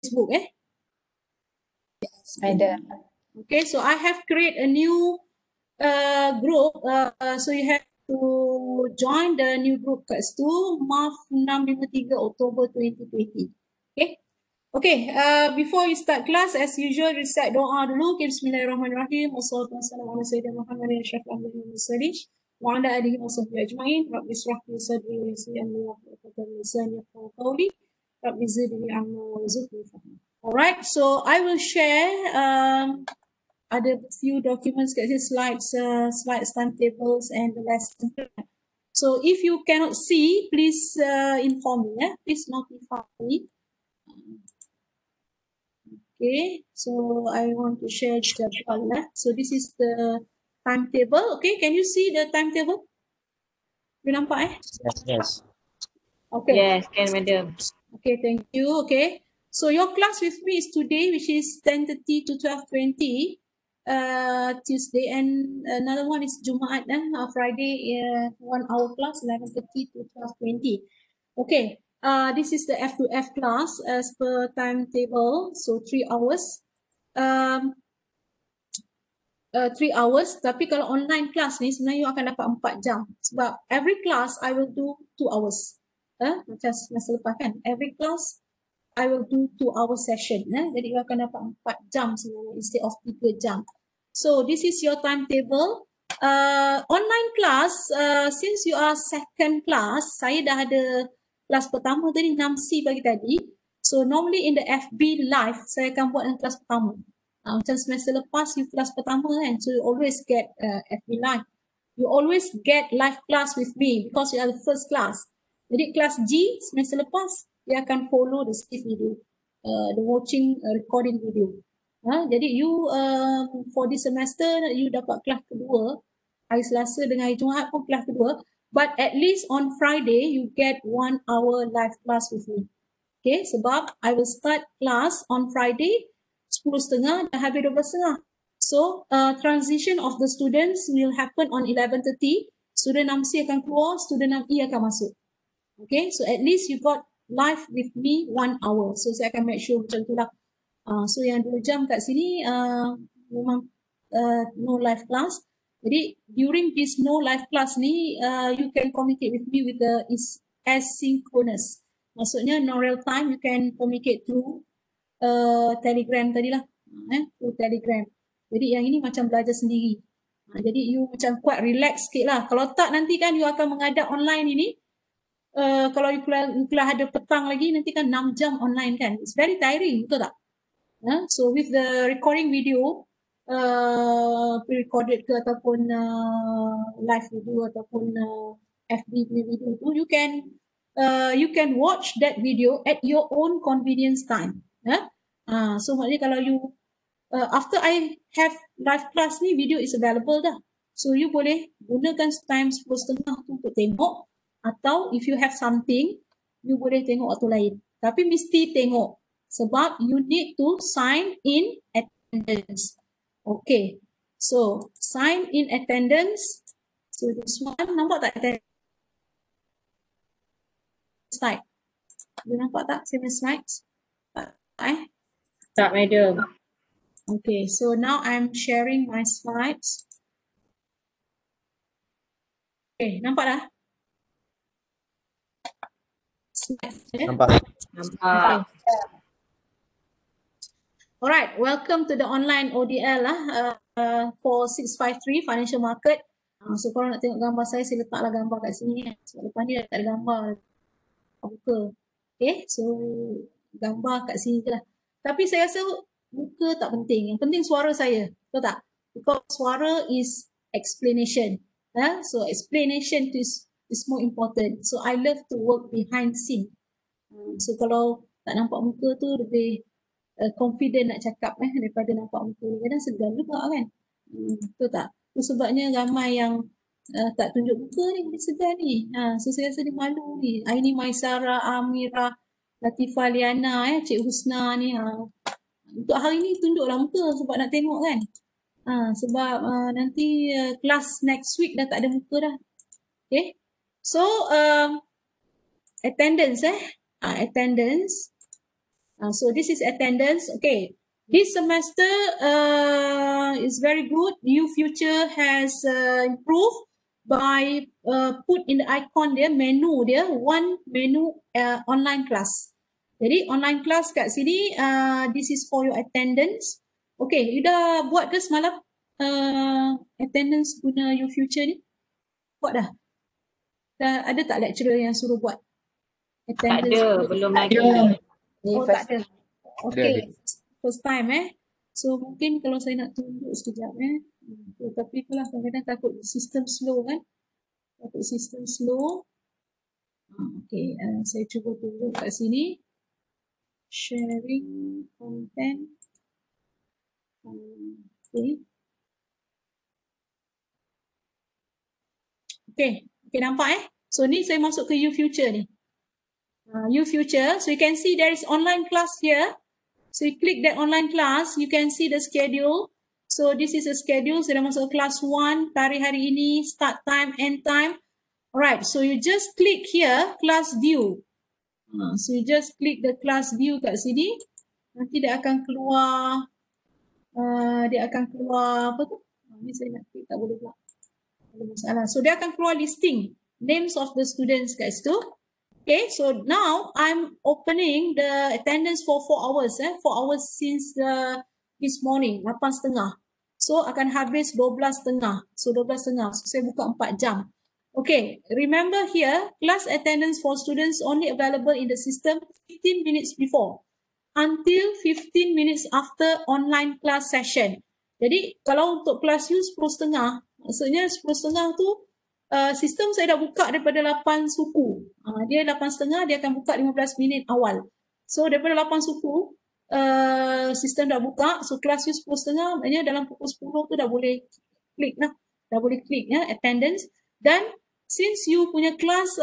Facebook, Ada. Okay, so I have created a new group. So you have to join the new group kat situ, Maaf 653 Oktober 2020. Okay. Okay, before you start class, as usual, recite doa dulu. Bismillahirrahmanirrahim. Wassalamualaikum warahmatullahi wabarakatuh. Wa ala alihi wa sahbihi ajma'in. Rabbi israh li sadri wa yassir li amri wahlul 'uqdatam min lisani yafqahu qawli. Rabbi zidni ilma warzuqni fahma. Alright, so I will share ada few documents kat sini, slides, timetables and the lesson plan. So if you cannot see, please inform me. Please notify me. Okay, so I want to share jadwal. So this is the timetable. Okay, can you see the timetable? You nampak Yes. Okay. Yes, can madam. Okay, thank you. Okay, so your class with me is today, which is 10:30 to 12:20, Tuesday, and another one is Jumaat, Friday, 1 hour class, 11:30 to 12:20. Okay, this is the F2F class as per timetable, so 3 hours. 3 hours, tapi kalau online class ni sebenarnya you akan dapat 4 jam sebab every class I will do 2 hours. Macam masa lepas kan, every class I will do 2 hour session. Jadi you akan dapat 4 jam sebenarnya instead of 3 jam. So this is your timetable. Online class, since you are second class, saya dah ada kelas pertama tadi, 6C pagi tadi. So normally in the FB live, saya akan buat yang kelas pertama. Macam semester lepas, you kelas pertama kan, so you always get FB live. You always get live class with me because you are the first class. Jadi kelas G semester lepas, dia akan follow the save video, the watching recording video. Jadi you for this semester, you dapat kelas kedua, hari Selasa dengan hari Jumaat pun kelas kedua, but at least on Friday, you get 1 hour live class with me. Okay, sebab I will start class on Friday, 10.30 dan habis 12.30. So, transition of the students will happen on 11:30. Student 6C akan keluar, student 6E akan masuk. Okay, so at least you got live with me 1 hour. So, saya akan make sure macam tu lah. So, yang 2 jam kat sini memang no live class. Jadi, during this no live class ni, you can communicate with me with the asynchronous. Maksudnya, no real time, you can communicate through Telegram tadi lah, through Telegram. Jadi yang ini macam belajar sendiri. Jadi you macam quite relax sikit lah. Kalau tak nanti kan you akan mengadap online ini. Kalau you kelas ada petang lagi, nanti kan 6 jam online kan. It's very tiring, betul tak? So with the recording video, pre-recorded ke ataupun live video ataupun FB video tu, you can watch that video at your own convenience time. So maknanya kalau you after I have live class ni, video is available dah. So you boleh gunakan time 10.30 tu untuk tengok, atau if you have something, you boleh tengok waktu lain. Tapi mesti tengok sebab you need to sign in attendance. Okay, so sign in attendance. So this one, nampak tak attendance slide? You nampak tak saya punya slides? Tak, madam. Okay, so now I'm sharing my slides. Okay, nampak dah? Slides, Nampak. Nampak. Alright, welcome to the online ODL for 653 Financial Market. So kalau nak tengok gambar saya letaklah gambar kat sini. Sebab depan ni dah tak ada gambar. Buka. Okay, so gambar kat sini je lah. Tapi saya rasa muka tak penting. Yang penting suara saya. Betul tak? Because suara is explanation. So explanation is more important. So I love to work behind the scene. So kalau tak nampak muka tu lebih confident nak cakap daripada nampak muka. Kadang segan juga kan. Betul tak? Itu sebabnya ramai yang tak tunjuk muka ni, dia segan ni. So saya rasa dia malu ni. Aini Maisara, Amira, Latifah Liana, Cik Husna ni. Untuk hari ni tunjuklah muka sebab nak tengok kan. Sebab nanti kelas next week dah tak ada muka dah. Okay. So attendance attendance. So this is attendance. Okay, this semester is very good. UFuture has improved by put in the icon dia, menu dia, one menu online class. Jadi online class kat sini, this is for your attendance. Okay, you dah buat ke semalam attendance guna UFuture ni? Buat dah? Dah ada tak lecturer yang suruh buat Tak ada, belum lagi. Oh, tak ada. Okay, first time So mungkin kalau saya nak tunjuk sekejap tapi itulah kadang-kadang takut sistem slow kan. Takut sistem slow. Okay, saya cuba tunjuk kat sini. Sharing content. Okay. Okay, nampak So ni saya masuk ke UFuture ni. UFuture, so you can see there is online class here. So you click that online class, you can see the schedule. So this is a schedule, saya dah masuk class 1, tarikh hari ini, start time, end time. Alright, so you just click here, class view. So you just click the class view kat sini. Nanti dia akan keluar, apa tu? Ni saya nak klik, tak boleh pula. Ada masalah. So dia akan keluar listing, names of the students kat situ. Okay, so now I'm opening the attendance for 4 hours. 4 hours since this morning, 8.30. So akan habis 12.30. So 12.30. So saya buka 4 jam. Okay, remember here, class attendance for students only available in the system 15 minutes before until 15 minutes after online class session. Jadi kalau untuk kelas you 10.30, maksudnya 10.30 tu sistem saya dah buka daripada 8 suku. Dia 8.30, dia akan buka 15 minit awal. So daripada 8 suku, sistem dah buka. So kelas you 10.30, maknanya dalam pukul 10 tu dah boleh klik lah. Dah boleh klik attendance. Dan since you punya kelas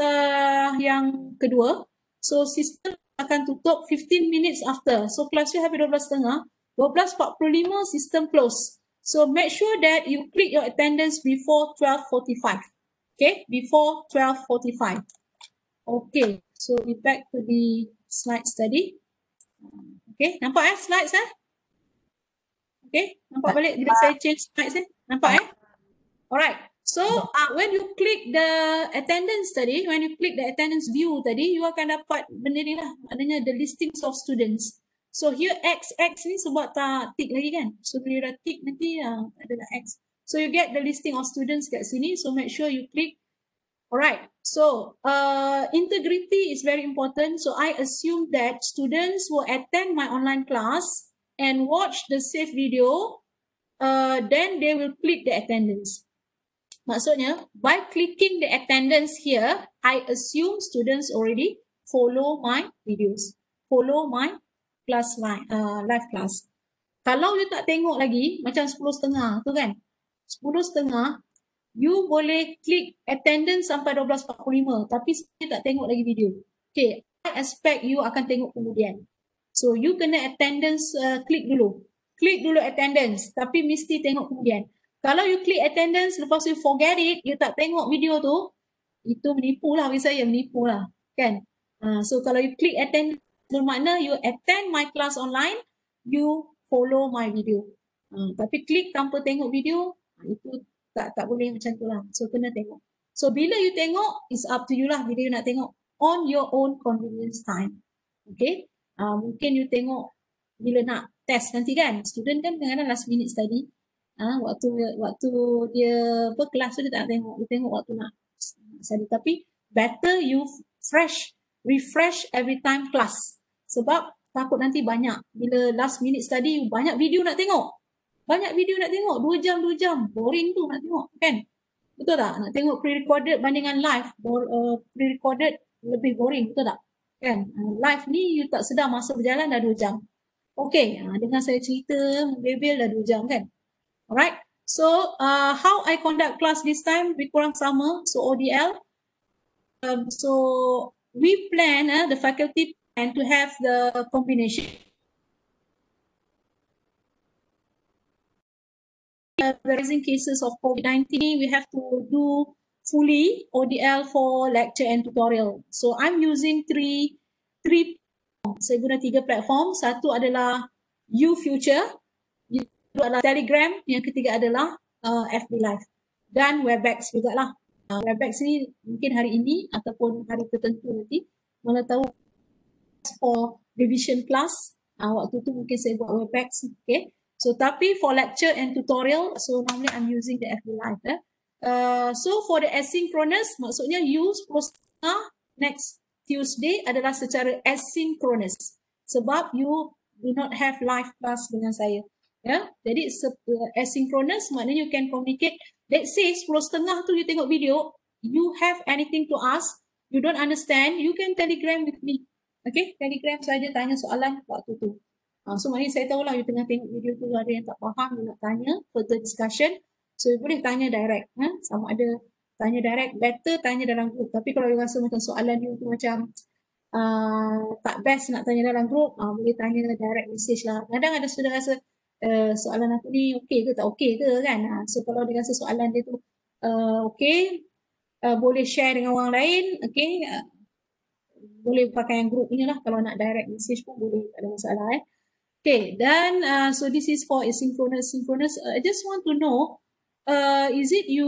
yang kedua, so sistem akan tutup 15 minutes after. So kelas you habis 12.30, 12.45 sistem close. So make sure that you click your attendance before 12.45. Okay, before 12.45. Okay, so we back to the slide study. Okay, nampak slides Okay, nampak balik bila saya change slides nampak Alright, so when you click the attendance tadi, when you click the attendance view tadi, you akan dapat benda ni lah, maknanya the listings of students. So here XX ni sebab tak tick lagi kan. So bila you dah tick nanti ada lah X. So you get the listing of students kat sini. So make sure you click. Alright, so integrity is very important. So I assume that students will attend my online class and watch the saved video. Then they will click the attendance. Maksudnya, by clicking the attendance here, I assume students already follow my videos, follow my class live class. Kalau you tak tengok lagi, macam 10.30 tu kan, 10.30, you boleh klik attendance sampai 12.45, tapi saya tak tengok lagi video. Okay, I expect you akan tengok kemudian. So, you kena attendance, klik dulu attendance, tapi mesti tengok kemudian. Kalau you klik attendance, lepas you forget it, you tak tengok video tu, itu menipu lah, bagi saya menipu lah, kan? So, kalau you klik attendance, bermakna you attend my class online, you follow my video. Tapi klik tanpa tengok video, itu tak boleh macam tu lah. So, kena tengok. So, bila you tengok, it's up to you lah bila you nak tengok. On your own convenience time. Okay? Mungkin you tengok bila nak test nanti kan. Student kan kadang-kadang last minute study. Waktu dia kelas tu dia tak tengok. Dia tengok waktu nak study. Tapi better you refresh every time class. Sebab takut nanti banyak. Bila last minute study, banyak video nak tengok. 2 jam. Boring tu nak tengok kan. Betul tak? Nak tengok pre-recorded bandingan live. Pre-recorded lebih boring. Betul tak? Kan? Live ni you tak sedar masa berjalan dah 2 jam. Okay, dengan saya cerita, bebel dah 2 jam kan. Alright, so how I conduct class this time, lebih kurang sama. So ODL. So we plan, the faculty plan to have the combination. Rising cases of COVID-19, we have to do fully ODL for lecture and tutorial. So I'm using three Saya guna 3 platform. Satu adalah YouFuture, yang kedua adalah Telegram, yang ketiga adalah FB Live dan Webex juga lah. Webex ni mungkin hari ini ataupun hari tertentu nanti, mana tahu for revision class, waktu tu mungkin saya buat Webex. Okay. So tapi for lecture and tutorial, so normally I'm using the FB Live. So for the asynchronous, maksudnya you 10.30 next Tuesday adalah secara asynchronous sebab you do not have live class dengan saya. Ya, jadi asynchronous maknanya you can communicate. Let's say 10.30 tu you tengok video, you have anything to ask, you don't understand, you can telegram with me. Okay, telegram saja tanya soalan waktu tu. So maknanya saya tahulah you tengah tengok video tu ada yang tak faham, you nak tanya further discussion, so you boleh tanya direct. Sama ada tanya direct, better tanya dalam group. Tapi kalau you rasa macam soalan you tu macam tak best nak tanya dalam group, boleh tanya direct message lah. Kadang ada student rasa soalan aku ni okey ke tak okey ke kan. So kalau dia rasa soalan dia tu okey, boleh share dengan orang lain, okey, boleh pakai yang group ni lah. Kalau nak direct message pun boleh, tak ada masalah. Okay, dan so this is for asynchronous, synchronous. I just want to know, is it you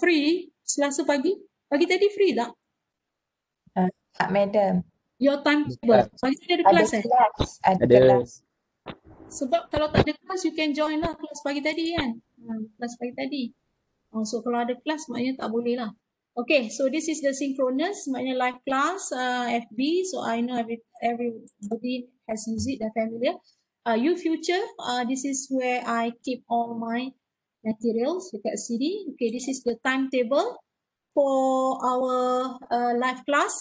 free Selasa pagi? Pagi tadi free tak? Tak, madam. Your timetable. Pagi tadi ada kelas Ada kelas. Sebab kalau tak ada kelas, you can join lah kelas pagi tadi kan. Kelas pagi tadi. So kalau ada kelas, maknanya tak boleh lah. Okay, so this is the synchronous, maknanya live class, FB. So I know everybody has used it, they're familiar. YouFuture, this is where I keep all my materials dekat sini. Okay, this is the timetable for our live class.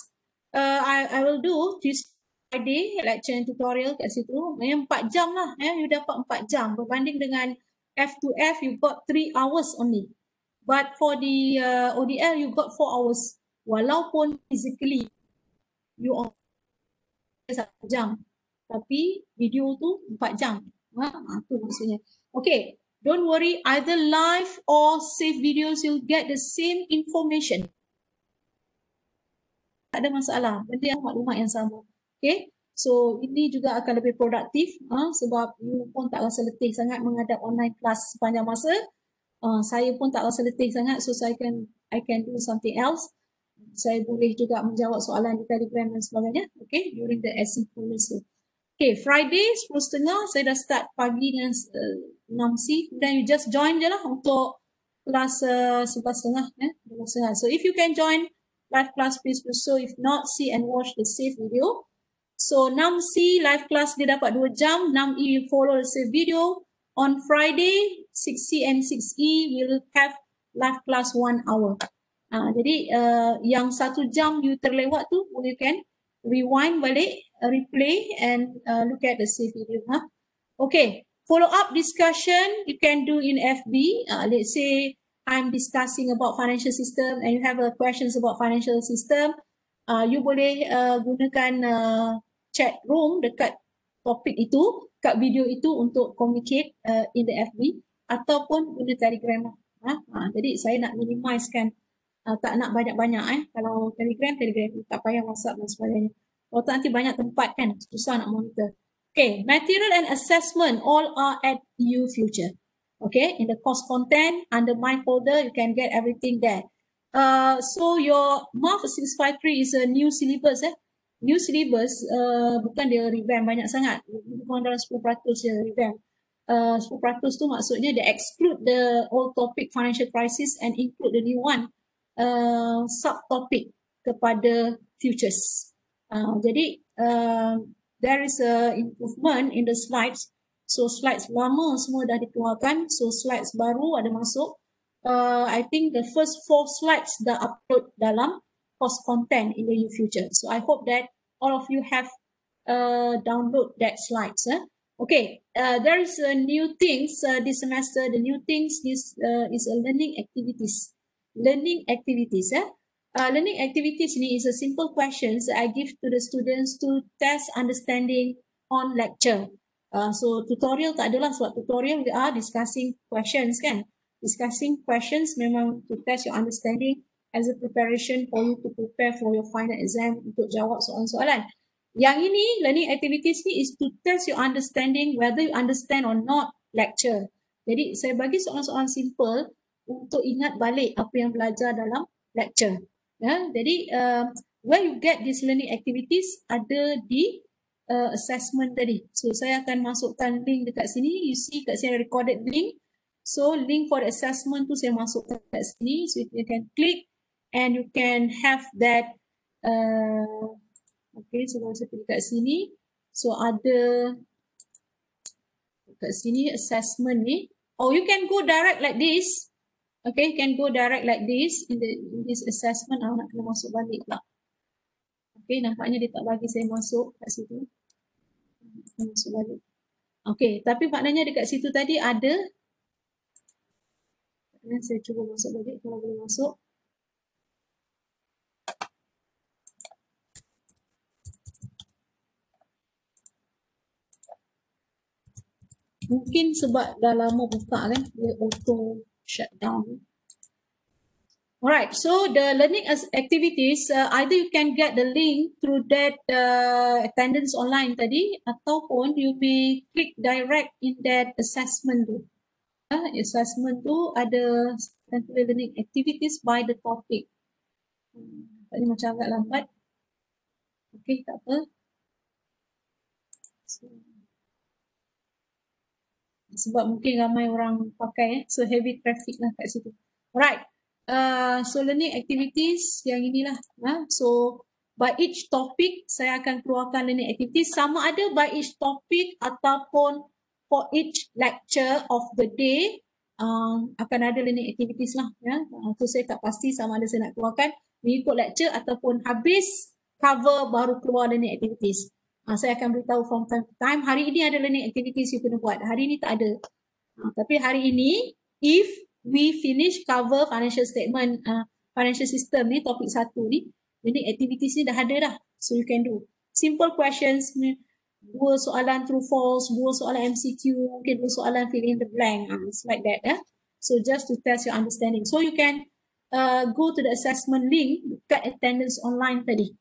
I will do this Friday lecture and tutorial kat situ. Yang 4 jam lah, you dapat 4 jam. Berbanding dengan F2F, you got 3 hours only. But for the ODL, you got 4 hours. Walaupun physically, you on 1 jam. Tapi video tu 4 jam. Itu maksudnya. Okay, don't worry. Either live or save videos, you'll get the same information. Tak ada masalah. Benda yang maklumat yang sama. Okay, so ini juga akan lebih produktif sebab you pun tak rasa letih sangat menghadap online class sepanjang masa. Saya pun tak rasa letih sangat, so I can do something else. Saya boleh juga menjawab soalan di Telegram dan sebagainya. Okay, during the asynchronous. Okay, Friday 10.30 saya dah start pagi dengan 6C. Kemudian you just join je lah untuk kelas 11.30. 11.30. So if you can join live class, please do so. If not, see and watch the save video. So 6C live class dia dapat 2 jam. 6E follow the save video. On Friday, 6C and 6E will have live class 1 hour. Jadi yang 1 jam you terlewat tu, you can rewind balik, replay and look at the save video. Okay, follow up discussion you can do in FB. Let's say I'm discussing about financial system and you have questions about financial system. You boleh gunakan chat room dekat topik itu, kat video itu untuk communicate in the FB ataupun guna Telegram. Jadi saya nak minimizekan, tak nak banyak-banyak. Kalau Telegram, tak payah WhatsApp dan sebagainya. Kalau tak nanti banyak tempat kan, susah nak monitor. Okay, material and assessment all are at YouFuture. Okay, in the course content, under my folder, you can get everything there. So your Math 653 is a new syllabus. New syllabus, bukan dia revamp banyak sangat, bukan dalam 10% je revamp. 10% tu maksudnya dia exclude the old topic financial crisis and include the new one, subtopic kepada futures. Jadi there is a improvement in the slides. So slides lama semua dah dikeluarkan, so slides baru ada masuk. I think the first 4 slides dah upload dalam course content in the YouFuture. So I hope that all of you have download that slides. Okay, there is a new things this semester. The new things is a learning activities. Learning activities. Learning activities ni is a simple questions that I give to the students to test understanding on lecture. So tutorial tak adalah, sebab tutorial we are discussing questions kan. Discussing questions memang to test your understanding as a preparation for you to prepare for your final exam untuk jawab soalan-soalan. Yang ini, learning activities ni is to test your understanding whether you understand or not lecture. Jadi saya bagi soalan-soalan simple untuk ingat balik apa yang belajar dalam lecture. Ya, jadi where you get these learning activities ada di assessment tadi. So saya akan masukkan link dekat sini. You see kat sini ada recorded link. So link for the assessment tu saya masukkan kat sini. So you can click and you can have that. Okay, so kalau saya pergi kat sini, so ada kat sini assessment ni. Oh, you can go direct like this. Okay, you can go direct like this in this assessment. Nak kena masuk balik pula. Okay, nampaknya dia tak bagi saya masuk kat situ. Masuk balik. Okay, tapi maknanya dekat situ tadi ada. Saya cuba masuk balik kalau boleh masuk. Mungkin sebab dah lama buka kan, dia auto shutdown. Alright, so the learning activities, either you can get the link through that attendance online tadi, ataupun you may click direct in that assessment tu. Assessment tu ada learning activities by the topic. Tadi macam agak lambat. Okay, tak apa. Sebab mungkin ramai orang pakai, so heavy traffic lah kat situ. Alright. So learning activities yang inilah. So by each topic saya akan keluarkan learning activities, sama ada by each topic ataupun for each lecture of the day akan ada learning activities lah. So saya tak pasti sama ada saya nak keluarkan mengikut lecture ataupun habis cover baru keluar learning activities. Saya akan beritahu from time to time. Hari ini ada learning activities you kena buat. Hari ini tak ada. Tapi hari ini if we finish cover financial statement, financial system ni, topik 1 ni, jadi activities ni dah ada dah. So you can do. Simple questions, 2 soalan true false, 2 soalan MCQ, mungkin 2 soalan fill in the blank. It's like that. So just to test your understanding. So you can go to the assessment link dekat attendance online tadi.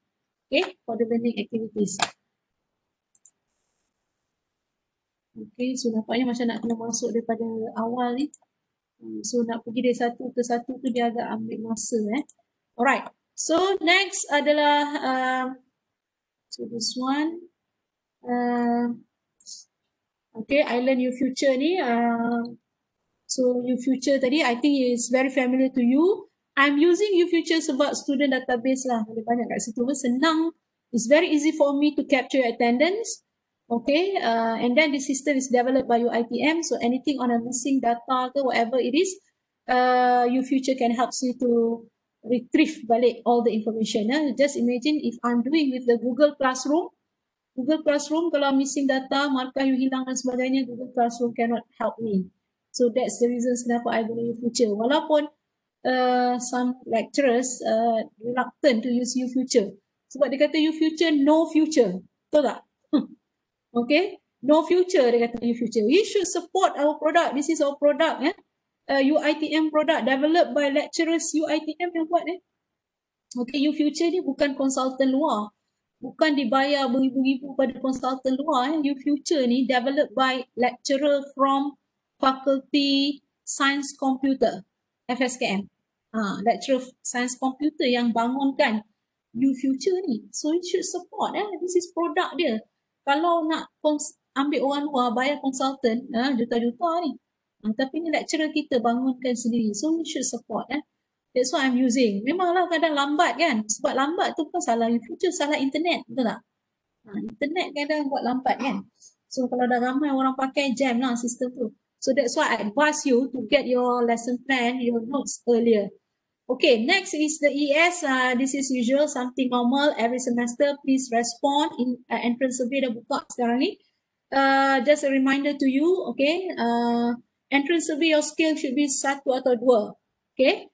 Okay, for the learning activities. Okay, so nampaknya macam nak kena masuk daripada awal ni. So nak pergi dari satu ke satu tu dia agak ambil masa. Alright. So next adalah so this one. Okay, I learn YouFuture ni. So YouFuture tadi I think is very familiar to you. I'm using YouFuture sebab student database lah. Ada banyak kat situ. Senang. It's very easy for me to capture your attendance. Okay, and then the system is developed by UiTM. So anything on a missing data ke whatever it is, YouFuture can help you to retrieve balik all the information. Just imagine if I'm doing with the Google Classroom. Google Classroom kalau missing data, markah you hilang dan sebagainya, Google Classroom cannot help me. So that's the reasons kenapa I guna YouFuture. Walaupun some lecturers reluctant to use YouFuture. Sebab dia kata YouFuture no future. Betul tak? Okay, no future dia kata YouFuture. We should support our product. This is our product. UiTM product developed by lecturers UiTM yang buat. Okay, YouFuture ni bukan konsultan luar. Bukan dibayar beribu-ribu pada konsultan luar. YouFuture ni developed by lecturer from Faculty Science Computer, FSKM. Lecturer Science Computer yang bangunkan YouFuture ni. So you should support. This is product dia. Kalau nak ambil orang luar, bayar konsultan, juta-juta ni. Tapi ni lecturer kita bangunkan sendiri. So we should support. That's what I'm using. Memanglah kadang lambat kan. Sebab lambat tu bukan salah YouFuture, salah internet. Betul tak? Internet kadang buat lambat kan. So kalau dah ramai orang pakai, jam lah sistem tu. So that's why I advise you to get your lesson plan, your notes earlier. Okay, next is the ES. This is usual, something normal every semester. Please respond in entrance survey dah buka sekarang ni. Just a reminder to you, okay. Entrance survey your skill should be 1 atau 2. Okay.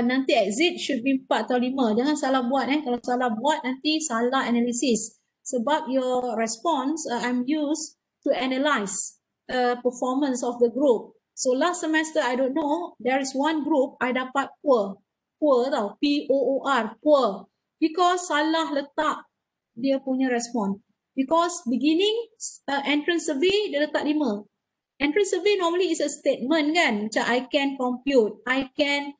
Nanti exit should be 4 atau 5. Jangan salah buat. Kalau salah buat nanti salah analisis. Sebab your response I'm used to analyze performance of the group. So last semester, I don't know, there is one group I dapat poor. poor tau, P-O-O-R, poor. Because salah letak dia punya respon. Because beginning entrance survey dia letak 5. Entrance survey normally is a statement kan, macam I can compute, I can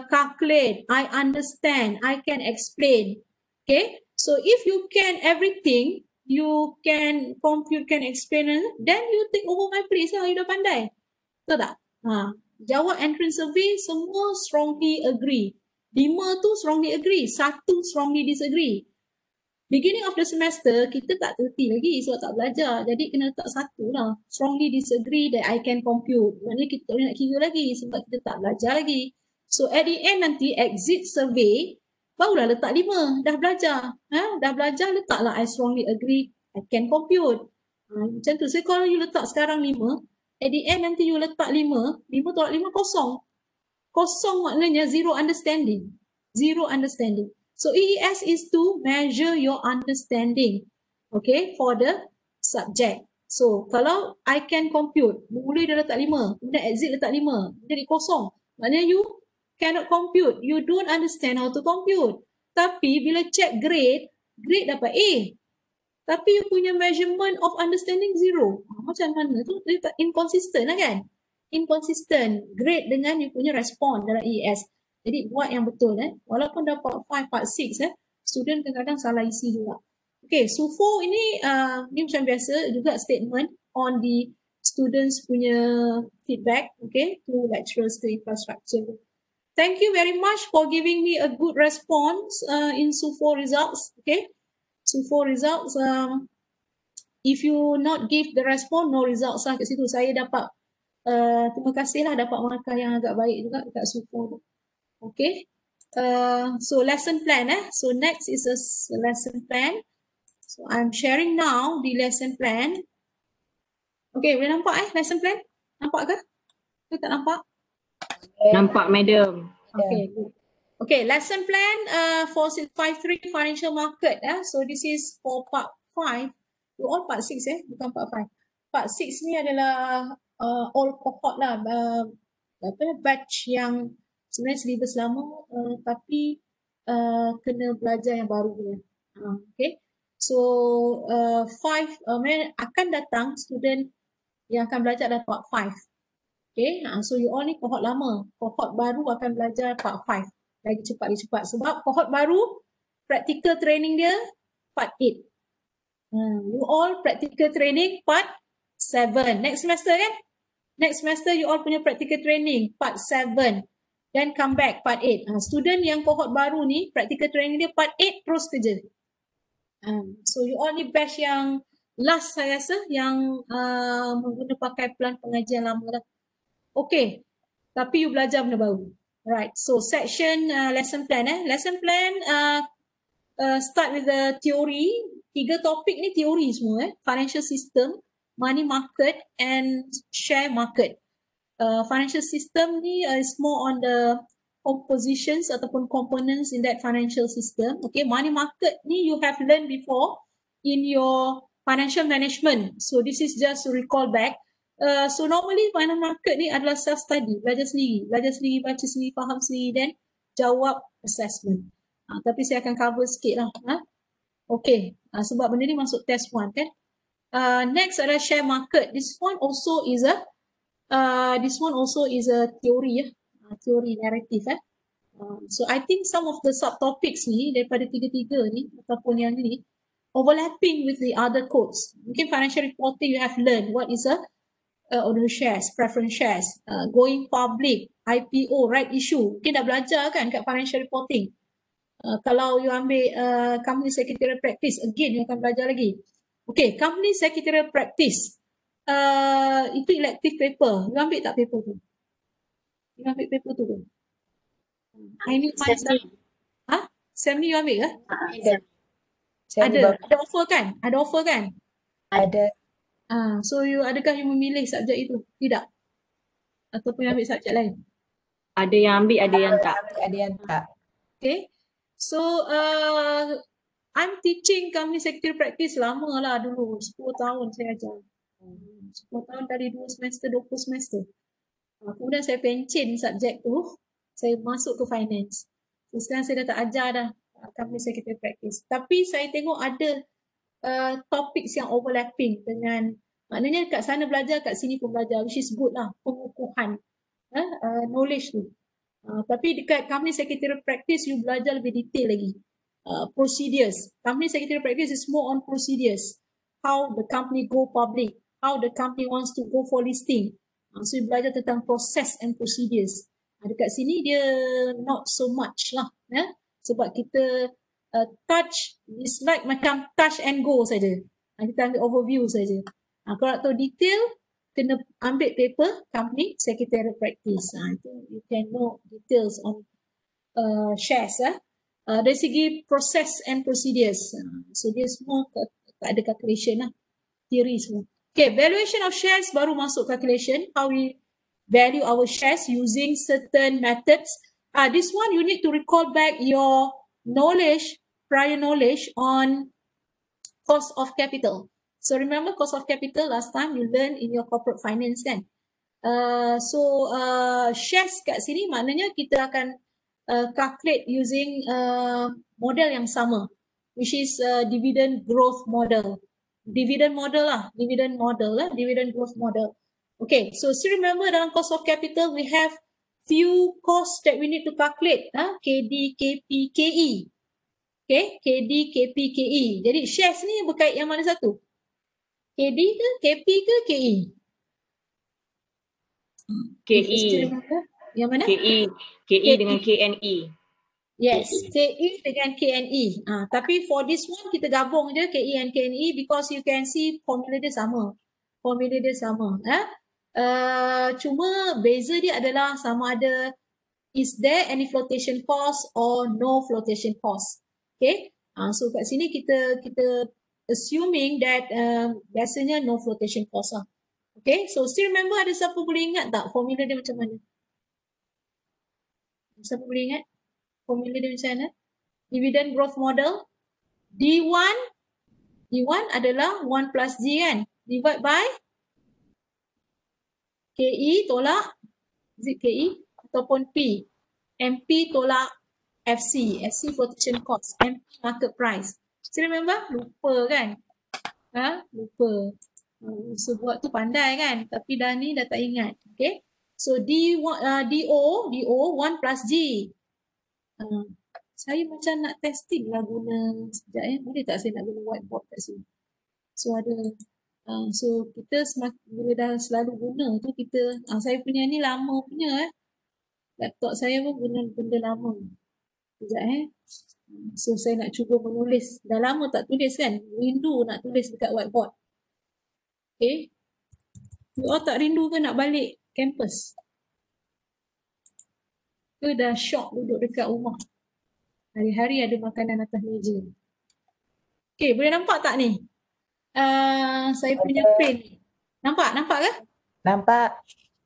calculate, I understand, I can explain. Okay, so if you can everything, you can compute, can explain, then you take over my place lah, you dah pandai. Betul tak? Jawab entrance survey semua strongly agree. 5 tu strongly agree, 1 strongly disagree. Beginning of the semester, kita tak terti lagi sebab tak belajar. Jadi kena letak 1 lah. Strongly disagree that I can compute. Maknanya kita tak boleh nak kira lagi sebab kita tak belajar lagi. So at the end nanti exit survey, barulah letak 5. Dah belajar. Dah belajar, letaklah I strongly agree, I can compute. Macam tu. So kalau you letak sekarang 5, at the end nanti you letak 5 tolak 5 kosong. Kosong maknanya zero understanding. Zero understanding. So EES is to measure your understanding, okay, for the subject. So kalau I can compute, mula dia letak 5, kemudian exit letak 5, jadi kosong. Maknanya you cannot compute, you don't understand how to compute. Tapi bila check grade, grade dapat A. Tapi you punya measurement of understanding 0. Macam mana tu? Dia tak inconsistent lah kan? Inconsistent grade dengan you punya respon dalam EES. Jadi buat yang betul walaupun dapat 5, part 6 student kadang-kadang salah isi juga. Okay, so 4 ini macam biasa juga statement on the students punya feedback, okay, to lecturers, to infrastructure. Thank you very much for giving me a good response in SU4 results, okay. SU4 results, if you not give the response, no results lah kat situ. Saya dapat terima kasih lah dapat markah yang agak baik juga dekat SU4 tu. Okay, so lesson plan so next is a lesson plan. So I'm sharing now the lesson plan. Okay, boleh nampak lesson plan? Nampak ke? Ke tak nampak? Nampak, madam. Okay, good. Okay, lesson plan for 653 financial market. So this is for part 5. You all part 6 bukan part 5. Part 6 ni adalah all cohort lah, batch yang sebenarnya syllabus lama tapi kena belajar yang baru punya. Okay, so 5 akan datang student yang akan belajar dalam part 5. Okay, so you all ni cohort lama, cohort baru akan belajar part 5 lagi cepat sebab cohort baru practical training dia part 8. You all practical training part 7 next semester kan? Next semester you all punya practical training part 7. Then come back part 8. Student yang cohort baru ni practical training dia part 8 terus kerja. So you all ni batch yang last saya rasa yang menggunakan pakai plan pengajian lama lah. Okay, tapi you belajar benda baru. Right, so section lesson plan lesson plan start with the theory. 3 topik ni teori semua financial system, money market and share market. Financial system ni is more on the compositions ataupun components in that financial system. Okay, money market ni you have learned before in your financial management. So this is just to recall back. So normally money market ni adalah self study, belajar sendiri, baca sendiri, faham sendiri, then jawab assessment. Tapi saya akan cover sikit lah. Okay, sebab benda ni masuk test 1 kan. Next adalah share market. This one also is a theory theory narrative so I think some of the subtopics ni daripada 3 ni ataupun yang ni overlapping with the other codes. Mungkin financial reporting you have learned what is a ordinary shares, preference shares, going public, IPO, right issue. Mungkin dah belajar kan kat financial reporting. Kalau you ambil company secretarial practice, again you akan belajar lagi. Okay, company secretarial practice. Itu elective paper. You ambil tak paper tu? You ambil paper tu ke? I need myself. Sem ni you ambil ke? Ada offer kan? Ada offer kan? Ada. So you adakah you memilih subjek itu? Tidak? Ataupun you ambil subjek lain? Ada yang ambil, ada yang tak. Ada yang tak. Okay. So I'm teaching company secretarial practice lama lah dulu. 10 tahun saya ajar. 10 tahun dari 2 semester, 20 semester. Kemudian saya pencen subjek tu. Saya masuk ke finance. So, sekarang saya dah tak ajar dah company secretary practice. Tapi saya tengok ada topik yang overlapping dengan, maknanya kat sana belajar, kat sini pun belajar, which is good lah, pengukuhan knowledge tu. Tapi dekat company secretary practice, you belajar lebih detail lagi. Procedures. Company secretary practice is more on procedures. How the company go public, how the company wants to go for listing. So you belajar tentang process and procedures. Dekat sini dia not so much lah. Sebab kita touch, it's like macam touch and go saja. Kita ambil overview saja. Kalau nak tahu detail, kena ambil paper company secretary practice. Itu you can know details on shares. Dari segi process and procedures. So dia semua tak ada calculation lah. Theory semua. Okay, valuation of shares baru masuk calculation. How we value our shares using certain methods. This one you need to recall back your knowledge, prior knowledge on cost of capital. So remember cost of capital last time you learn in your corporate finance kan. Shares kat sini maknanya kita akan calculate using model yang sama, which is dividend growth model. Dividend growth model. Okay, so still remember dalam cost of capital we have few costs that we need to calculate. KD, KP, KE. Okay, KD, KP, KE. Jadi shares ni berkait yang mana satu? KD ke, KP ke, KE? KE. Yang mana? KE dengan KNE. Yes, KE dengan KNE. Tapi for this one kita gabung je KE and KNE because you can see formula dia sama. Cuma beza dia adalah sama ada is there any flotation cost or no flotation cost. Okay. So kat sini kita assuming that biasanya no flotation cost lah. Okay. So still remember, ada siapa boleh ingat tak formula dia macam mana? Siapa boleh ingat? Formula dia macam mana? Dividend growth model. D1 adalah 1 plus G kan? Divide by KE tolak, is it KE? Ataupun P. MP tolak FC. FC flotation cost. MP market price. Still remember? Lupa kan? Lupa. So buat tu pandai kan? Tapi dah ni dah tak ingat. Okay? So DO 1 plus G. Saya macam nak testing lah guna sekejap boleh tak saya nak guna whiteboard kat sini. So ada so kita bila dah selalu guna tu kita saya punya ni lama punya laptop saya pun guna benda lama. Sekejap so saya nak cuba menulis. Dah lama tak tulis kan? Rindu nak tulis dekat whiteboard. Okay. You all tak rindu ke nak balik campus? Ke dah syok duduk dekat rumah? Hari-hari ada makanan atas meja. Okay, boleh nampak tak ni? Saya punya pen ni. Nampak ke? Nampak.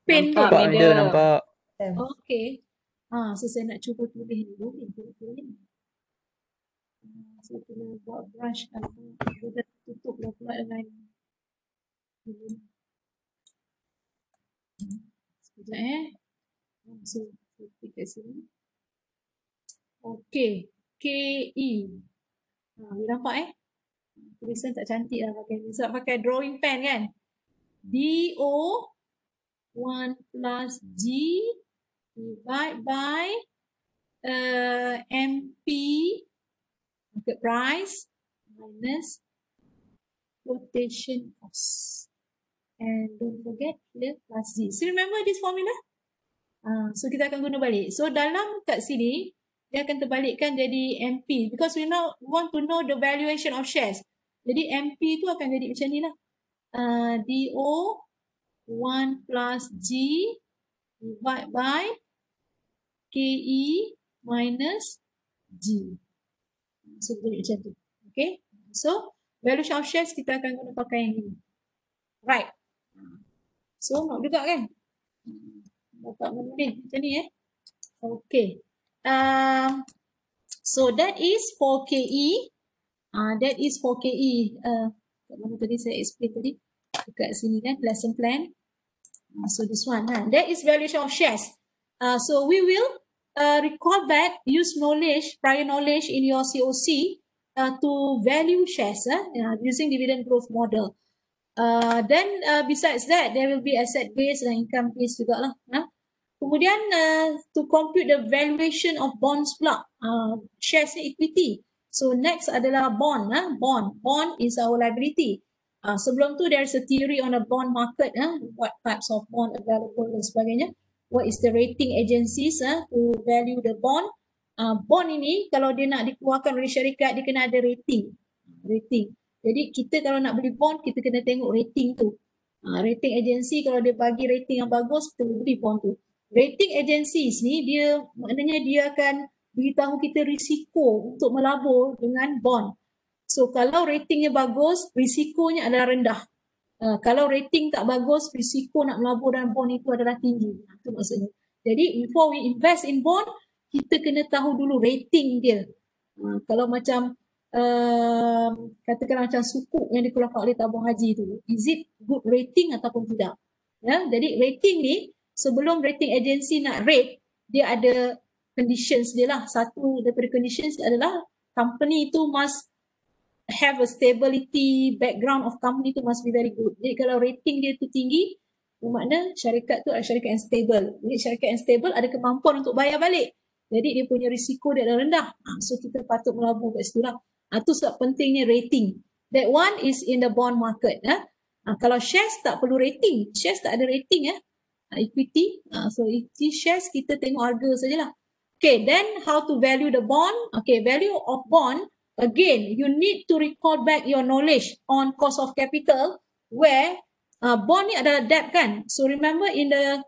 Pen tu. Nampak. Okay. So saya nak cuba tulis ni. Boleh. Saya kena buat brush kan. Dia dah tutup dah pula dengan sekejap So, ketik kat sini. Okay, KE. Boleh nampak tulisan tak cantik lah pakai ni. Sebab pakai drawing pen kan. DO 1 plus G divide by MP market price minus flotation cost. And don't forget the plus Z. So remember this formula? So kita akan guna balik. So dalam kat sini dia akan terbalikkan jadi MP because we want to know the valuation of shares. Jadi MP tu akan jadi macam ni lah. DO 1 plus G divide by KE minus G. So jadi macam tu. Okay. So valuation of shares kita akan guna pakai yang ini. Right. So nak juga kan? Dapat menulis macam ni Okay. So that is for KE. That is for KE. Kat mana tadi saya explain tadi? Dekat sini kan, lesson plan. So this one. That is valuation of shares. So we will recall back, use knowledge, prior knowledge in your COC to value shares using dividend growth model. Then besides that, there will be asset based dan income based juga lah. Kemudian to compute the valuation of bonds pula, shares ni equity. So next adalah bond. Bond is our liability. Sebelum tu there is a theory on the bond market, what types of bond available dan sebagainya. What is the rating agencies to value the bond. Bond ini kalau dia nak dikeluarkan oleh syarikat, dia kena ada rating. Jadi kita kalau nak beli bond, kita kena tengok rating tu. Rating agency kalau dia bagi rating yang bagus, kita beli bond tu. Rating agencies ni dia maknanya dia akan beritahu kita risiko untuk melabur dengan bond. So kalau ratingnya bagus, risikonya adalah rendah. Kalau rating tak bagus, risiko nak melabur dalam bond itu adalah tinggi. Itu maksudnya. Jadi before we invest in bond, kita kena tahu dulu rating dia. Kalau macam katakanlah macam sukuk yang dikeluarkan oleh tabung haji tu, is it good rating ataupun tidak? Jadi rating ni, sebelum rating agency nak rate, dia ada conditions dia lah. Satu daripada conditions adalah company tu must have a stability, background of company tu must be very good. Jadi kalau rating dia tu tinggi, bermakna syarikat tu adalah syarikat yang stable. Jadi syarikat yang stable ada kemampuan untuk bayar balik. Jadi dia punya risiko dia adalah rendah. So kita patut melabur kat situ lah. Itu sebab pentingnya rating. That one is in the bond market. Kalau shares tak perlu rating. Shares tak ada rating equity. So equity shares kita tengok harga sajalah. Okay, then how to value the bond? Okay, value of bond. Again, you need to recall back your knowledge on cost of capital where bond ni adalah debt kan. So remember in the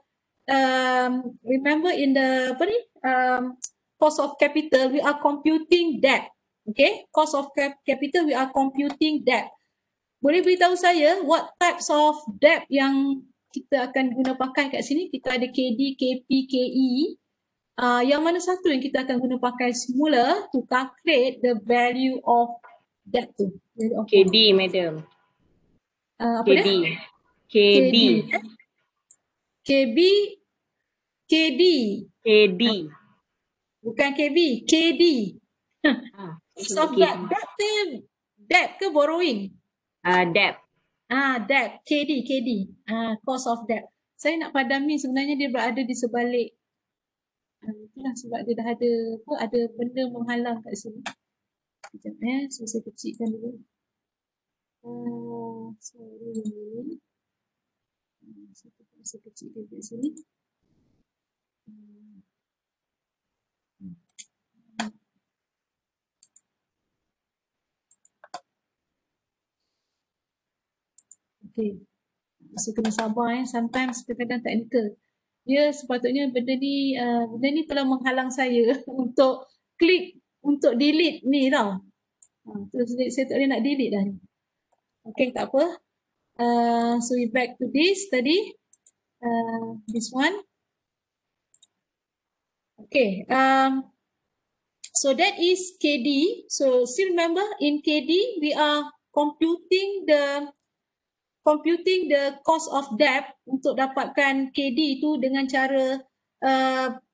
cost of capital we are computing debt. Okay, cost of capital we are computing debt. Boleh beritahu saya what types of debt yang kita akan guna pakai kat sini? Kita ada KD, KP, KE. Yang mana satu yang kita akan guna pakai semula to calculate the value of debt tu? KD, madam. Apa KD. dia? KD. KB, KD. KD. Bukan KB, KD. Cost of debt. Debt ke borrowing? Debt. Debt. KD. Cost of debt. Saya nak padami sebenarnya dia berada di sebalik. Itulah sebab dia dah ada benda menghalang kat sini. Sekejap so saya kecilkan dulu. Sorry. Saya kecilkan kat sini. Okay. So kena sabar sometimes kadang-kadang technical. Dia sepatutnya benda ni telah menghalang saya untuk klik untuk delete ni tau. Terus saya tak boleh nak delete dah ni. Okay, tak apa. So we back to this tadi. This one. Okay. So that is KD. So still remember in KD we are computing the cost of debt untuk dapatkan KD itu dengan cara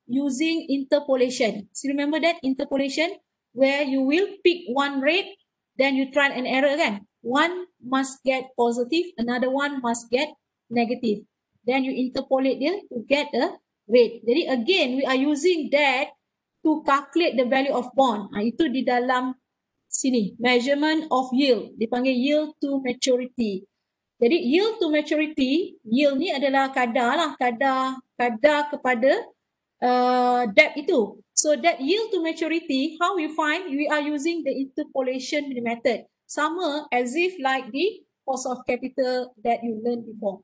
using interpolation. So remember that interpolation where you will pick one rate, then you try and error kan. One must get positive, another one must get negative. Then you interpolate dia to get a rate. Jadi again, we are using that to calculate the value of bond. Itu di dalam sini, measurement of yield. Dipanggil yield to maturity. Jadi yield to maturity, yield ni adalah kadar kepada debt itu. So that yield to maturity, how we find? We are using the interpolation method. Sama as if like the cost of capital that you learned before.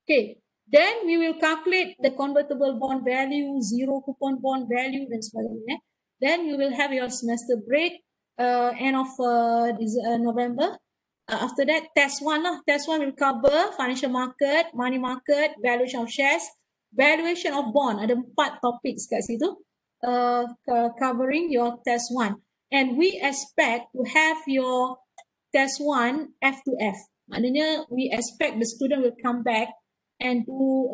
Okay, then we will calculate the convertible bond value, zero coupon bond value dan sebagainya. Then you will have your semester break end of November. After that, test one lah. Test one will cover financial market, money market, valuation of shares, valuation of bond. Ada 4 topics kat situ covering your test one. And we expect to have your test one F to F. Maknanya we expect the student will come back and do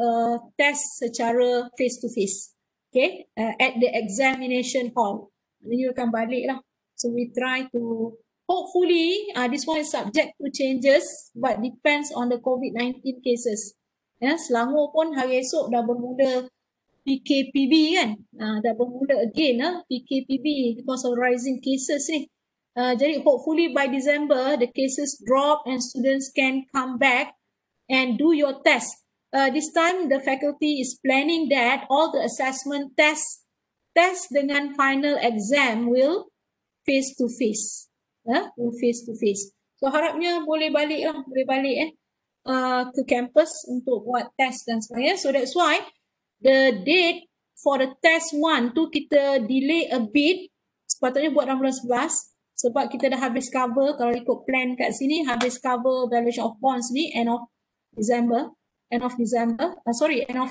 test secara face to face. Okay, at the examination hall. Then you akan balik lah. So we try to, hopefully, this one is subject to changes, but depends on the COVID-19 cases. Ya, Selangor pun hari esok dah bermula PKPB kan. Dah bermula again PKPB because of rising cases ni. Jadi hopefully by December the cases drop and students can come back and do your test. This time the faculty is planning that all the assessment test dengan final exam will face to face. Will face to face. So harapnya boleh balik ke campus untuk buat test dan sebagainya. So that's why the date for the test 1 tu kita delay a bit. Sepatutnya buat dalam bulan 11 sebab kita dah habis cover, kalau ikut plan kat sini, habis cover valuation of bonds ni end of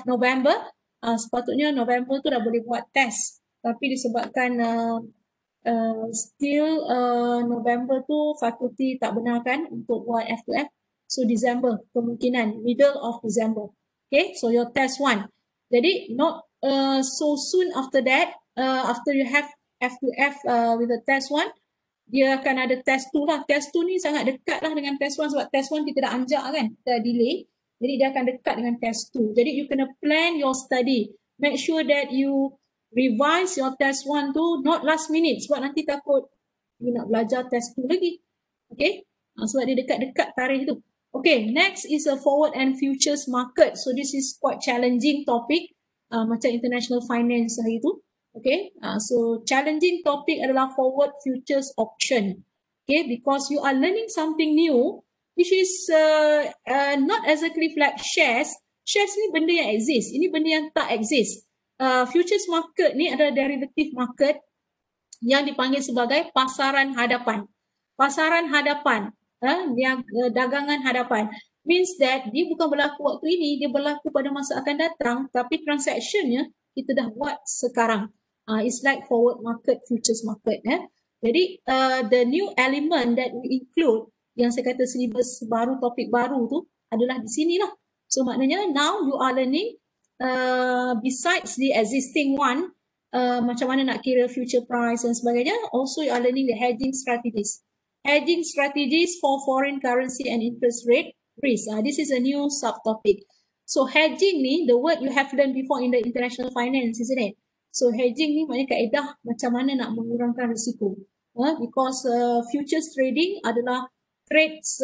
November. Sepatutnya November tu dah boleh buat test. Tapi disebabkan still November tu fakulti tak benarkan untuk buat F2F. So December, kemungkinan middle of December. Okay, so your test 1. Jadi not so soon after that, after you have F2F with the test 1, dia akan ada test 2 lah. Test 2 ni sangat dekat lah dengan test 1 sebab test 1 kita dah anjak kan, kita delay. Jadi dia akan dekat dengan test 2. Jadi you kena plan your study. Make sure that you revise your test 1 tu not last minute sebab nanti takut you nak belajar test 2 lagi. Okay, sebab dia dekat-dekat tarikh tu. Okay, next is a forward and futures market. So this is quite challenging topic macam international finance hari tu. Okay, so challenging topic adalah forward futures option. Okay, because you are learning something new which is not exactly like shares. Shares ni benda yang exist, ini benda yang tak exist. Futures market ni adalah derivative market yang dipanggil sebagai pasaran hadapan. Pasaran hadapan, dagangan hadapan. Means that dia bukan berlaku waktu ini, dia berlaku pada masa akan datang, tapi transactionnya kita dah buat sekarang. It's like forward market, futures market. Jadi the new element that we include, yang saya kata syllabus baru, topik baru tu adalah di sini lah. So maknanya now you are learning besides the existing one, macam mana nak kira future price dan sebagainya, also you are learning the hedging strategies. Hedging strategies for foreign currency and interest rate risk. This is a new subtopic. So hedging ni, the word you have learned before in the international finance, isn't it? So hedging ni maknanya kaedah macam mana nak mengurangkan risiko. Because futures trading adalah trades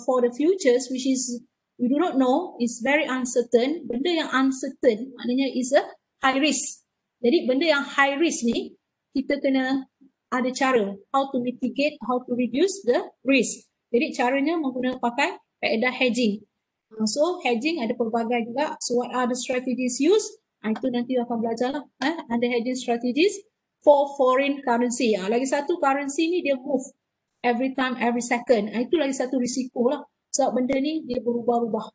for the futures which is we do not know, is very uncertain. Benda yang uncertain maknanya is a high risk. Jadi benda yang high risk ni kita kena ada cara how to mitigate, how to reduce the risk. Jadi caranya menggunakan pakai kaedah hedging. So hedging ada pelbagai juga. So what are the strategies used? Itu nanti akan belajar lah. Ada hedging strategies for foreign currency. Lagi satu, currency ni dia move every time, every second. Itu lagi satu risiko lah. Sebab benda ni dia berubah-ubah.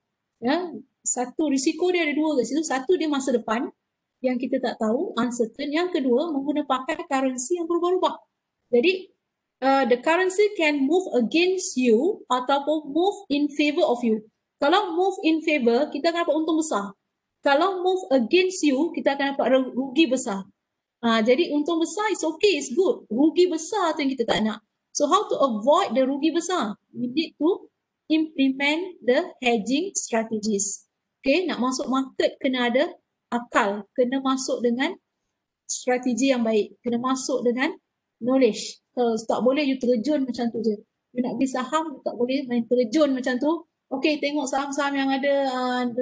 Satu risiko dia ada dua kat situ. Satu dia masa depan yang kita tak tahu, uncertain. Yang kedua menggunakan pakai currency yang berubah-ubah. Jadi the currency can move against you ataupun move in favor of you. Kalau move in favor, kita akan dapat untung besar. Kalau move against you, kita akan dapat rugi besar. Jadi untung besar is okay, it's good. Rugi besar tu yang kita tak nak. So how to avoid the rugi besar? We need to implement the hedging strategies. Okay, nak masuk market kena ada akal, kena masuk dengan strategi yang baik, kena masuk dengan knowledge. Tak boleh you terjun macam tu je. You nak beli saham, you tak boleh main terjun macam tu. Okay, tengok saham-saham yang ada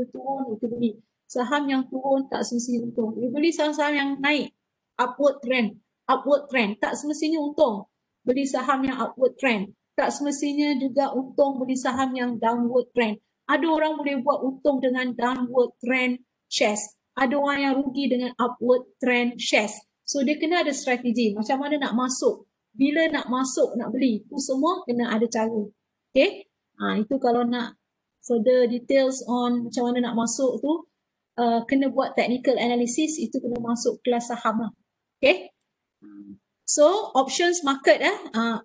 turun, you beli. Saham yang turun tak semestinya untung. You beli saham-saham yang naik, upward trend, tak semestinya untung. Beli saham yang upward trend, tak semestinya juga untung beli saham yang downward trend. Ada orang boleh buat untung dengan downward trend shares. Ada orang yang rugi dengan upward trend shares. So dia kena ada strategi. Macam mana nak masuk. Bila nak masuk, nak beli. Itu semua kena ada cara. Okay. Itu kalau nak further details on macam mana nak masuk tu, kena buat technical analysis. Itu kena masuk kelas saham lah. Okay. So options market,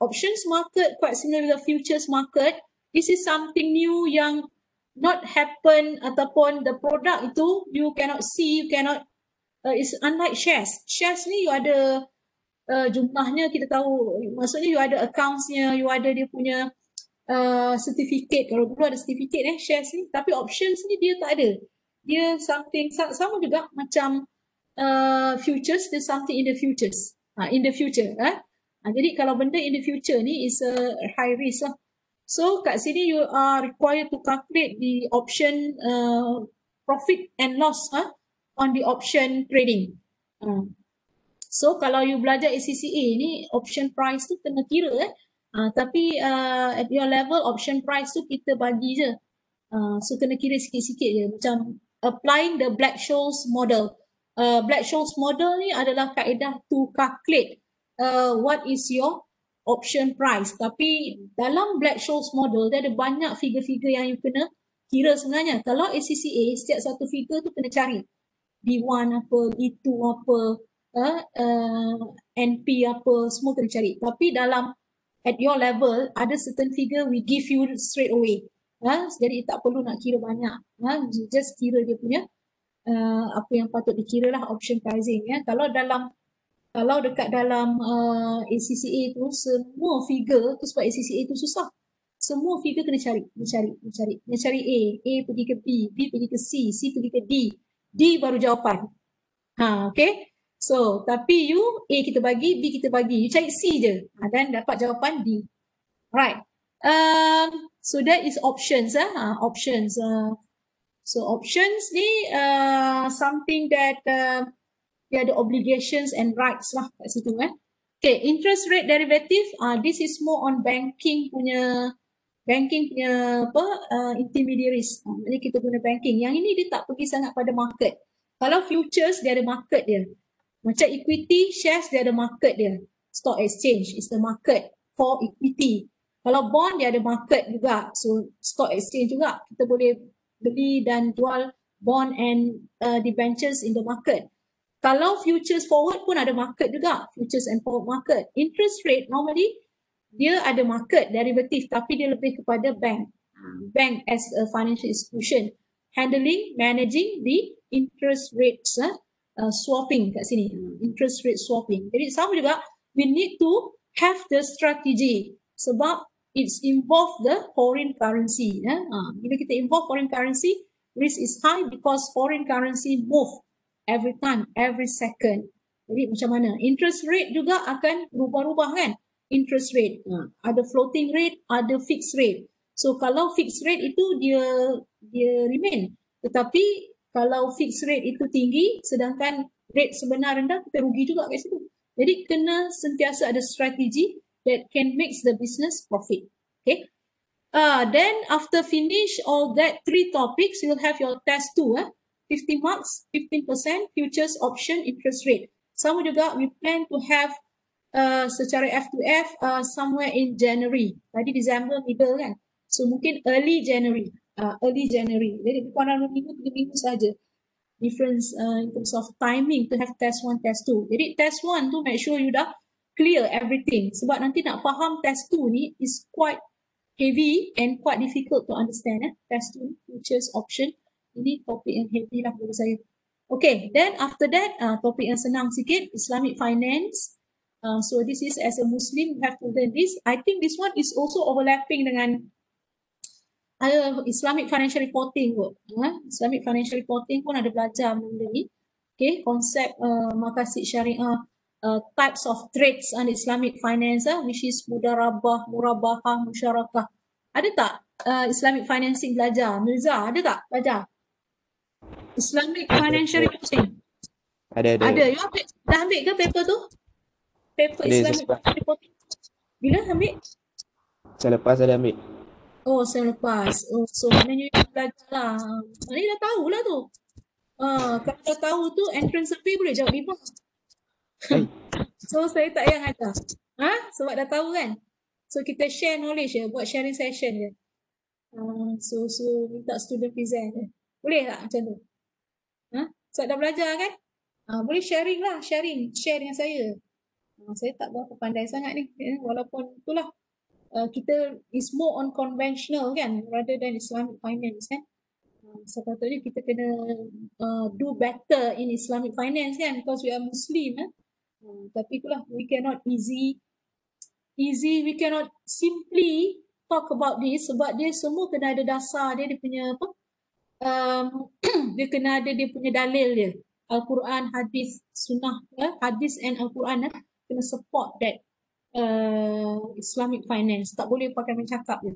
options market quite similar with the futures market. This is something new yang not happen ataupun the product itu you cannot see, you cannot It's unlike shares. Shares ni you ada jumlahnya kita tahu, maksudnya you ada accounts-nya, you ada dia punya certificate. Kalau dulu ada certificate shares ni, tapi options ni dia tak ada. Dia something sama juga macam futures, there's something in the futures. In the future. Jadi kalau benda in the future ni is a high risk lah. So kat sini you are required to calculate the option profit and loss on the option trading. So kalau you belajar ACCA ni, option price tu kena kira tapi at your level option price tu kita bagi je. So kena kira sikit-sikit je. Macam applying the Black-Scholes model. Black-Scholes model ni adalah kaedah to calculate what is your option price. Tapi dalam Black-Scholes model dia ada banyak figure-figure yang you kena kira sebenarnya. Kalau ACCA, setiap satu figure tu kena cari. D1 apa, D2 apa, NP apa, semua kena cari. Tapi dalam at your level, ada certain figure we give you straight away. Jadi tak perlu nak kira banyak. Just kira dia punya apa yang patut dikira lah, option pricing. Kalau dekat dalam ACCA tu, semua figure tu, sebab ACCA tu susah. Semua figure kena cari. Kena cari A pergi ke B pergi ke C pergi ke D baru jawapan. Okay. So, tapi you A kita bagi, B kita bagi. You cari C je. Dan dapat jawapan D. Right. So that is options. Options. So options ni something that dia ada obligations and rights lah kat situ. Okay, interest rate derivative. This is more on banking punya intermediaries. Jadi kita guna banking. Yang ini dia tak pergi sangat pada market. Kalau futures dia ada market dia. Macam equity, shares dia ada market dia. Stock exchange is the market for equity. Kalau bond dia ada market juga. So stock exchange juga. Kita boleh beli dan jual bond and debentures in the market. Kalau futures forward pun ada market juga. Futures and forward market. Interest rate normally dia ada market derivative tapi dia lebih kepada bank. Bank as a financial institution. Managing the interest rates swapping kat sini. Interest rate swapping. Jadi sama juga, we need to have the strategy sebab it's involve the foreign currency. Bila kita involve foreign currency, risk is high because foreign currency move every time, every second. Jadi macam mana? Interest rate juga akan berubah-ubah kan? Interest rate. Ada floating rate, ada fixed rate. So kalau fixed rate itu dia remain. Tetapi kalau fixed rate itu tinggi, sedangkan rate sebenar rendah, kita rugi juga kat situ. Jadi kena sentiasa ada strategi that can make the business profit. Okay. Then after finish all that 3 topics, you'll have your test 2. 50 marks, 15%, futures, option, interest rate. Sama juga, we plan to have secara F2F somewhere in January. Tadi December middle kan. So mungkin early January. Jadi bukan dalam 2 minggu, 3 minggu saja. Difference in terms of timing to have test 1, test 2. Jadi test 1 tu make sure you dah clear everything. Sebab nanti nak faham test 2 ni is quite heavy and quite difficult to understand. Test 2, futures, option. Ini topik yang heavy lah bagi saya. Okay, then after that, topik yang senang sikit, Islamic finance. So this is as a Muslim, you have to learn this. I think this one is also overlapping dengan Islamic financial reporting kot. Islamic financial reporting pun ada belajar benda ni. Okay, konsep maqasid syariah, types of trades and Islamic finance, which is mudarabah, murabahah, musyarakah. Ada tak Islamic financing belajar? Mirza, ada tak belajar? Islamic financial reporting. Ada. You dah ambil ke paper tu? Paper Islamic financial reporting. Bila ambil? Selepas ada ambil. Oh, selepas. Oh, so maknanya you belajar lah. Maknanya dah tahu lah tu. Kalau dah tahu tu, entrance survey boleh jawab 5. So saya tak payah ajar. Sebab dah tahu kan. So kita share knowledge je, buat sharing session je. So minta student present je. Boleh tak macam tu? Sebab dah belajar kan? Boleh sharing lah, share dengan saya. Saya tak berapa pandai sangat ni. Walaupun itulah, kita is more on conventional kan, rather than Islamic finance kan. Sepatutnya kita kena do better in Islamic finance kan, because we are Muslim. Tapi itulah, we cannot we cannot simply talk about this sebab dia semua kena ada dasar dia, dia punya apa, dia kena ada dia punya dalil dia. Al-Quran, hadis, sunnah, hadis and Al-Quran kena support that Islamic finance. Tak boleh pakai mencakap je.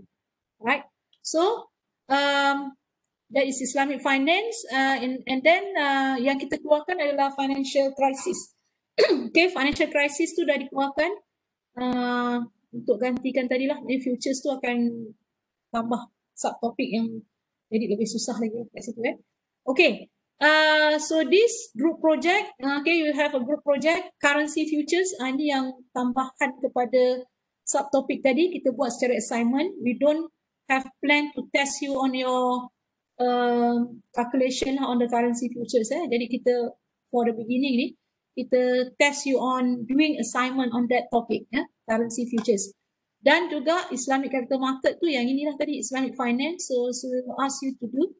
Right? So, that is Islamic finance, and then yang kita keluarkan adalah financial crisis. Okay, financial crisis tu dah dikeluarkan untuk gantikan tadilah, futures tu akan tambah subtopik yang jadi lebih susah lagi kat situ. Okay, so this group project, okay, you have a group project, currency futures, ini yang tambahan kepada subtopik tadi, kita buat secara assignment. We don't have plan to test you on your calculation on the currency futures. Jadi kita, for the beginning ni, kita test you on doing assignment on that topic, currency futures. Dan juga Islamic capital market tu yang inilah tadi, Islamic finance. So we will ask you to do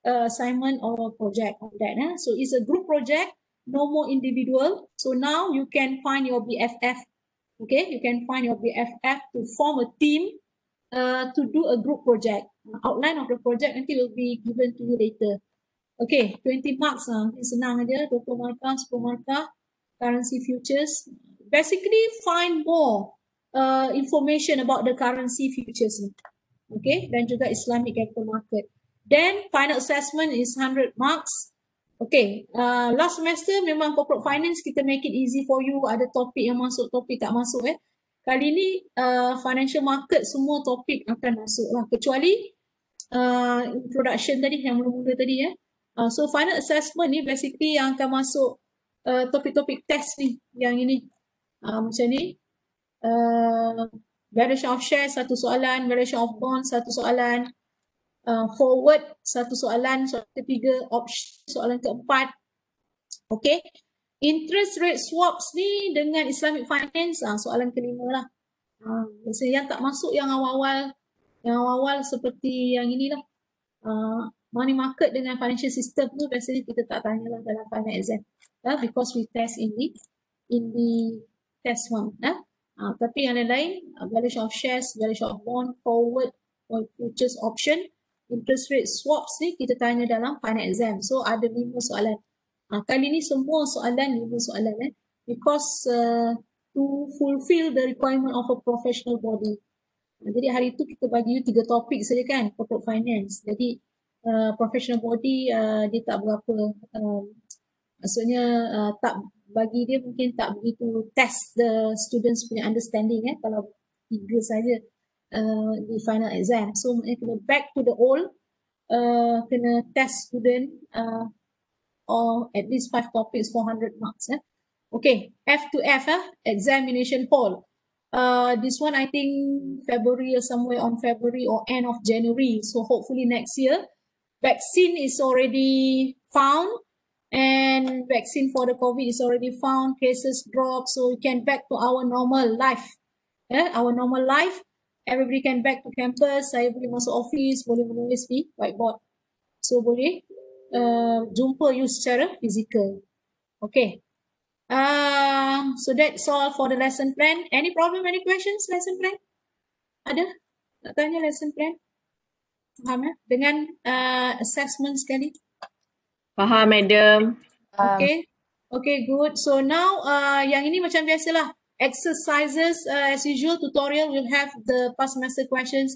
assignment or project on that. So it's a group project, no more individual. So now you can find your BFF. Okay, you can find your BFF to form a team to do a group project. Outline of the project nanti will be given to you later. Okay, 20 marks senang aja, 20 markah, 10 markah, currency futures. Basically find more information about the currency futures. Okay, dan juga Islamic capital market. Then final assessment is 100 marks. Okay, last semester memang corporate finance kita make it easy for you. Ada topik yang masuk, topik tak masuk. Kali ni financial market semua topik akan masuk lah. Kecuali introduction tadi yang mula-mula tadi. So final assessment ni basically yang akan masuk topik-topik test ni. Yang ini macam ni. Valuation of shares satu soalan, valuation of bonds satu soalan, forward satu soalan, soalan ketiga, option soalan keempat. Okay, interest rate swaps ni dengan Islamic finance soalan kelima lah. Biasanya yang tak masuk yang awal-awal seperti yang inilah, money market dengan financial system tu biasanya kita tak tanyalah dalam final exam, because we test in the test one. Tapi yang lain, valuation of shares, valuation of bond, forward, or futures option, interest rate swaps ni kita tanya dalam final exam. So ada 5 soalan. Kali ni semua soalan 5 soalan because to fulfill the requirement of a professional body. Jadi hari tu kita bagi you 3 topik saja kan, corporate finance. Jadi professional body dia tak berapa, maksudnya tak bagi dia mungkin tak begitu test the students punya understanding kalau 3 saja di final exam. So kena back to the old, kena test student or at least 5 topics 400 marks. Okay, F to F, examination hall. This one I think February or somewhere on February or end of January. So hopefully next year. Vaccine is already found, and vaccine for the COVID is already found. Cases drop, so we can back to our normal life. Our normal life. Everybody can back to campus. Saya boleh masuk office, boleh menulis di whiteboard. So boleh jumpa you secara fizikal. Okay. So that's all for the lesson plan. Any problem, any questions, lesson plan? Ada? Nak tanya lesson plan? Faham dengan assessment sekali? Faham, madam. Okay. Okay, good. So now yang ini macam biasalah. Exercises as usual, tutorial will have the past semester questions,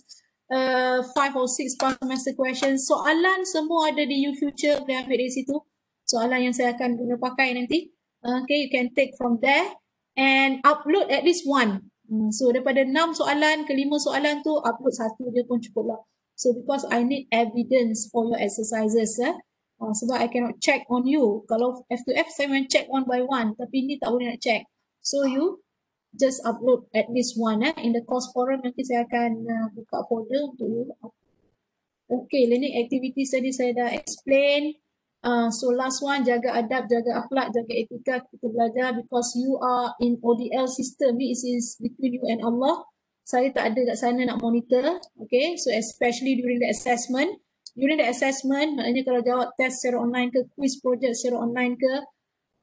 5 or 6 past semester questions. Soalan semua ada di YouFuture, boleh ambil dari situ. Soalan yang saya akan guna pakai nanti. Okay, you can take from there and upload at least 1. So daripada 6 soalan ke 5 soalan tu, upload 1 je pun cukup lah. So because I need evidence for your exercises. Sebab I cannot check on you. Kalau F2F saya memang check one by one. Tapi ni tak boleh nak check. So you just upload at least 1. In the course forum nanti saya akan buka folder untuk you. Okay, learning activities tadi saya dah explain. So last one, jaga adab, jaga akhlak, jaga etika kita belajar because you are in ODL system. This is between you and Allah. Saya tak ada kat sana nak monitor. Okay, so especially during the assessment, during the assessment, maknanya kalau jawab test secara online ke, quiz project secara online ke,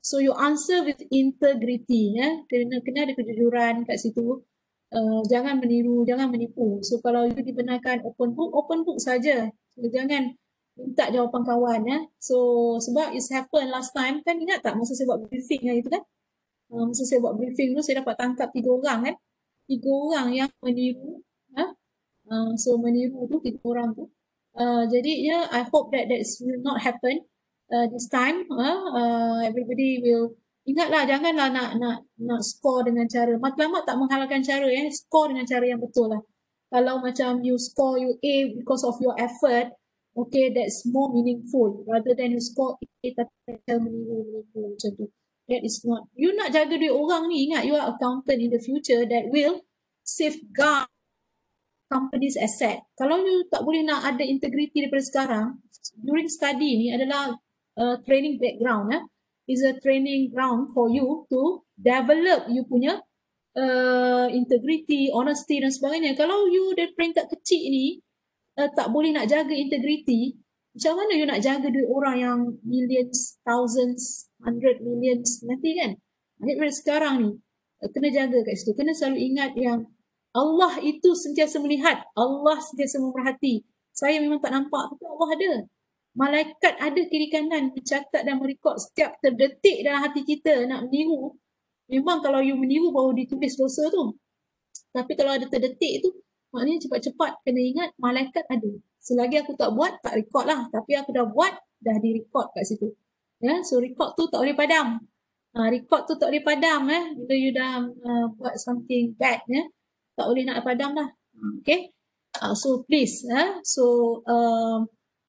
so you answer with integrity, ya. Kena ada kejujuran kat situ. Jangan meniru, jangan menipu. So kalau you dibenarkan open book saja. So, jangan minta jawapan kawan, ya. So sebab it's happened last time, kan ingat tak masa saya buat briefing hari tu kan? Masa saya buat briefing tu saya dapat tangkap 3 orang kan. 3 orang yang meniru, ha? So meniru tu 3 orang tu. Jadi ya, I hope that will not happen this time. Everybody will ingatlah, janganlah nak score dengan cara matlamat, tak menghalalkan cara, score dengan cara yang betul lah. Kalau macam you score you A because of your effort, okay, that's more meaningful rather than you score A tapi cara meniru macam tu. That is not. You nak jaga duit orang ni, ingat you are accountant in the future that will safeguard company's asset. Kalau you tak boleh nak ada integrity daripada sekarang, during study ni adalah training background, is a training ground for you to develop you punya integrity, honesty dan sebagainya. Kalau you dari peringkat kecil ni tak boleh nak jaga integrity, macam mana you nak jaga duit orang yang millions, thousands, 100 millions nanti kan? Daripada sekarang ni kena jaga kat situ. Kena selalu ingat yang Allah itu sentiasa melihat, Allah sentiasa memerhati. Saya memang tak nampak, tapi Allah ada. Malaikat ada kiri kanan mencatat dan merekod setiap terdetik dalam hati kita nak meniru. Memang kalau you meniru baru ditulis dosa tu. Tapi kalau ada terdetik tu, maknanya cepat-cepat kena ingat malaikat ada. Selagi aku tak buat, tak rekod lah. Tapi aku dah buat, dah direkod kat situ. Ya, so rekod tu tak boleh padam. Rekod tu tak boleh padam bila you dah buat something bad, tak boleh nak padam lah. Okay. So please,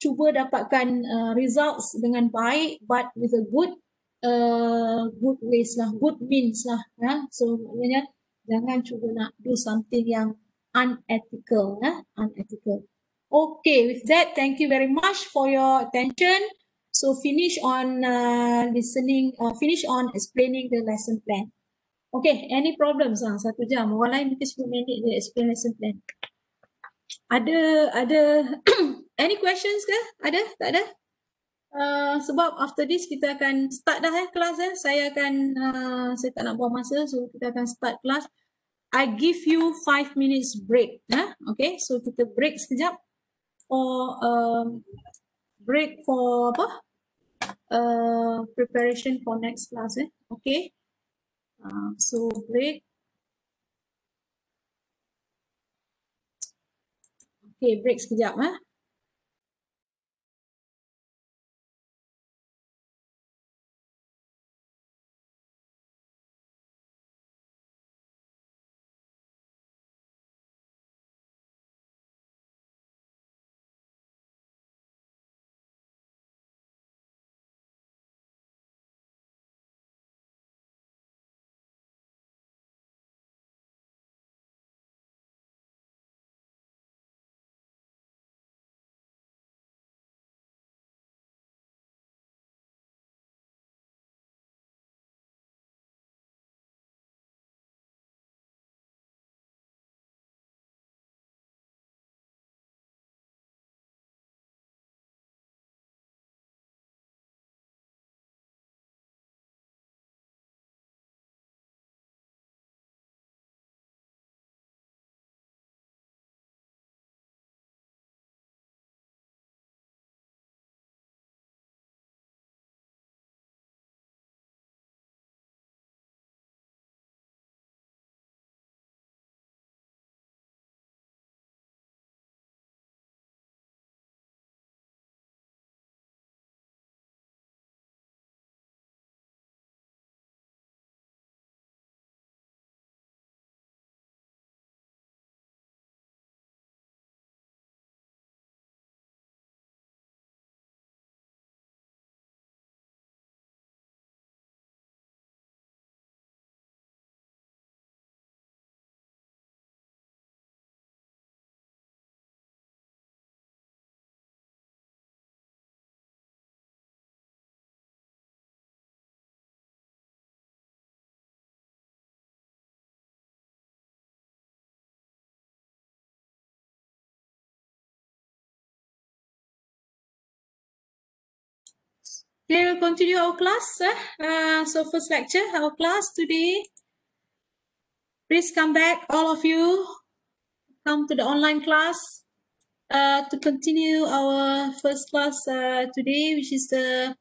cuba dapatkan results dengan baik, but with a good ways lah, good means lah. So maknanya jangan cuba nak do something yang unethical. Unethical. Okay, with that, thank you very much for your attention. So finish on finish on explaining the lesson plan. Okay, any problems? 1 jam. Orang lain mungkin 10 minit dia explain lesson plan. Ada any questions ke? Ada? Tak ada? Sebab after this kita akan start dah kelas. Saya tak nak buang masa, so kita akan start kelas. I give you 5 minutes break. Okay, so kita break sekejap for apa? Preparation for next class. Okay. So break. Okay, break sekejap. Okay, we'll continue our class. So first lecture, our class today. Please come back, all of you. Come to the online class to continue our first class today, which is the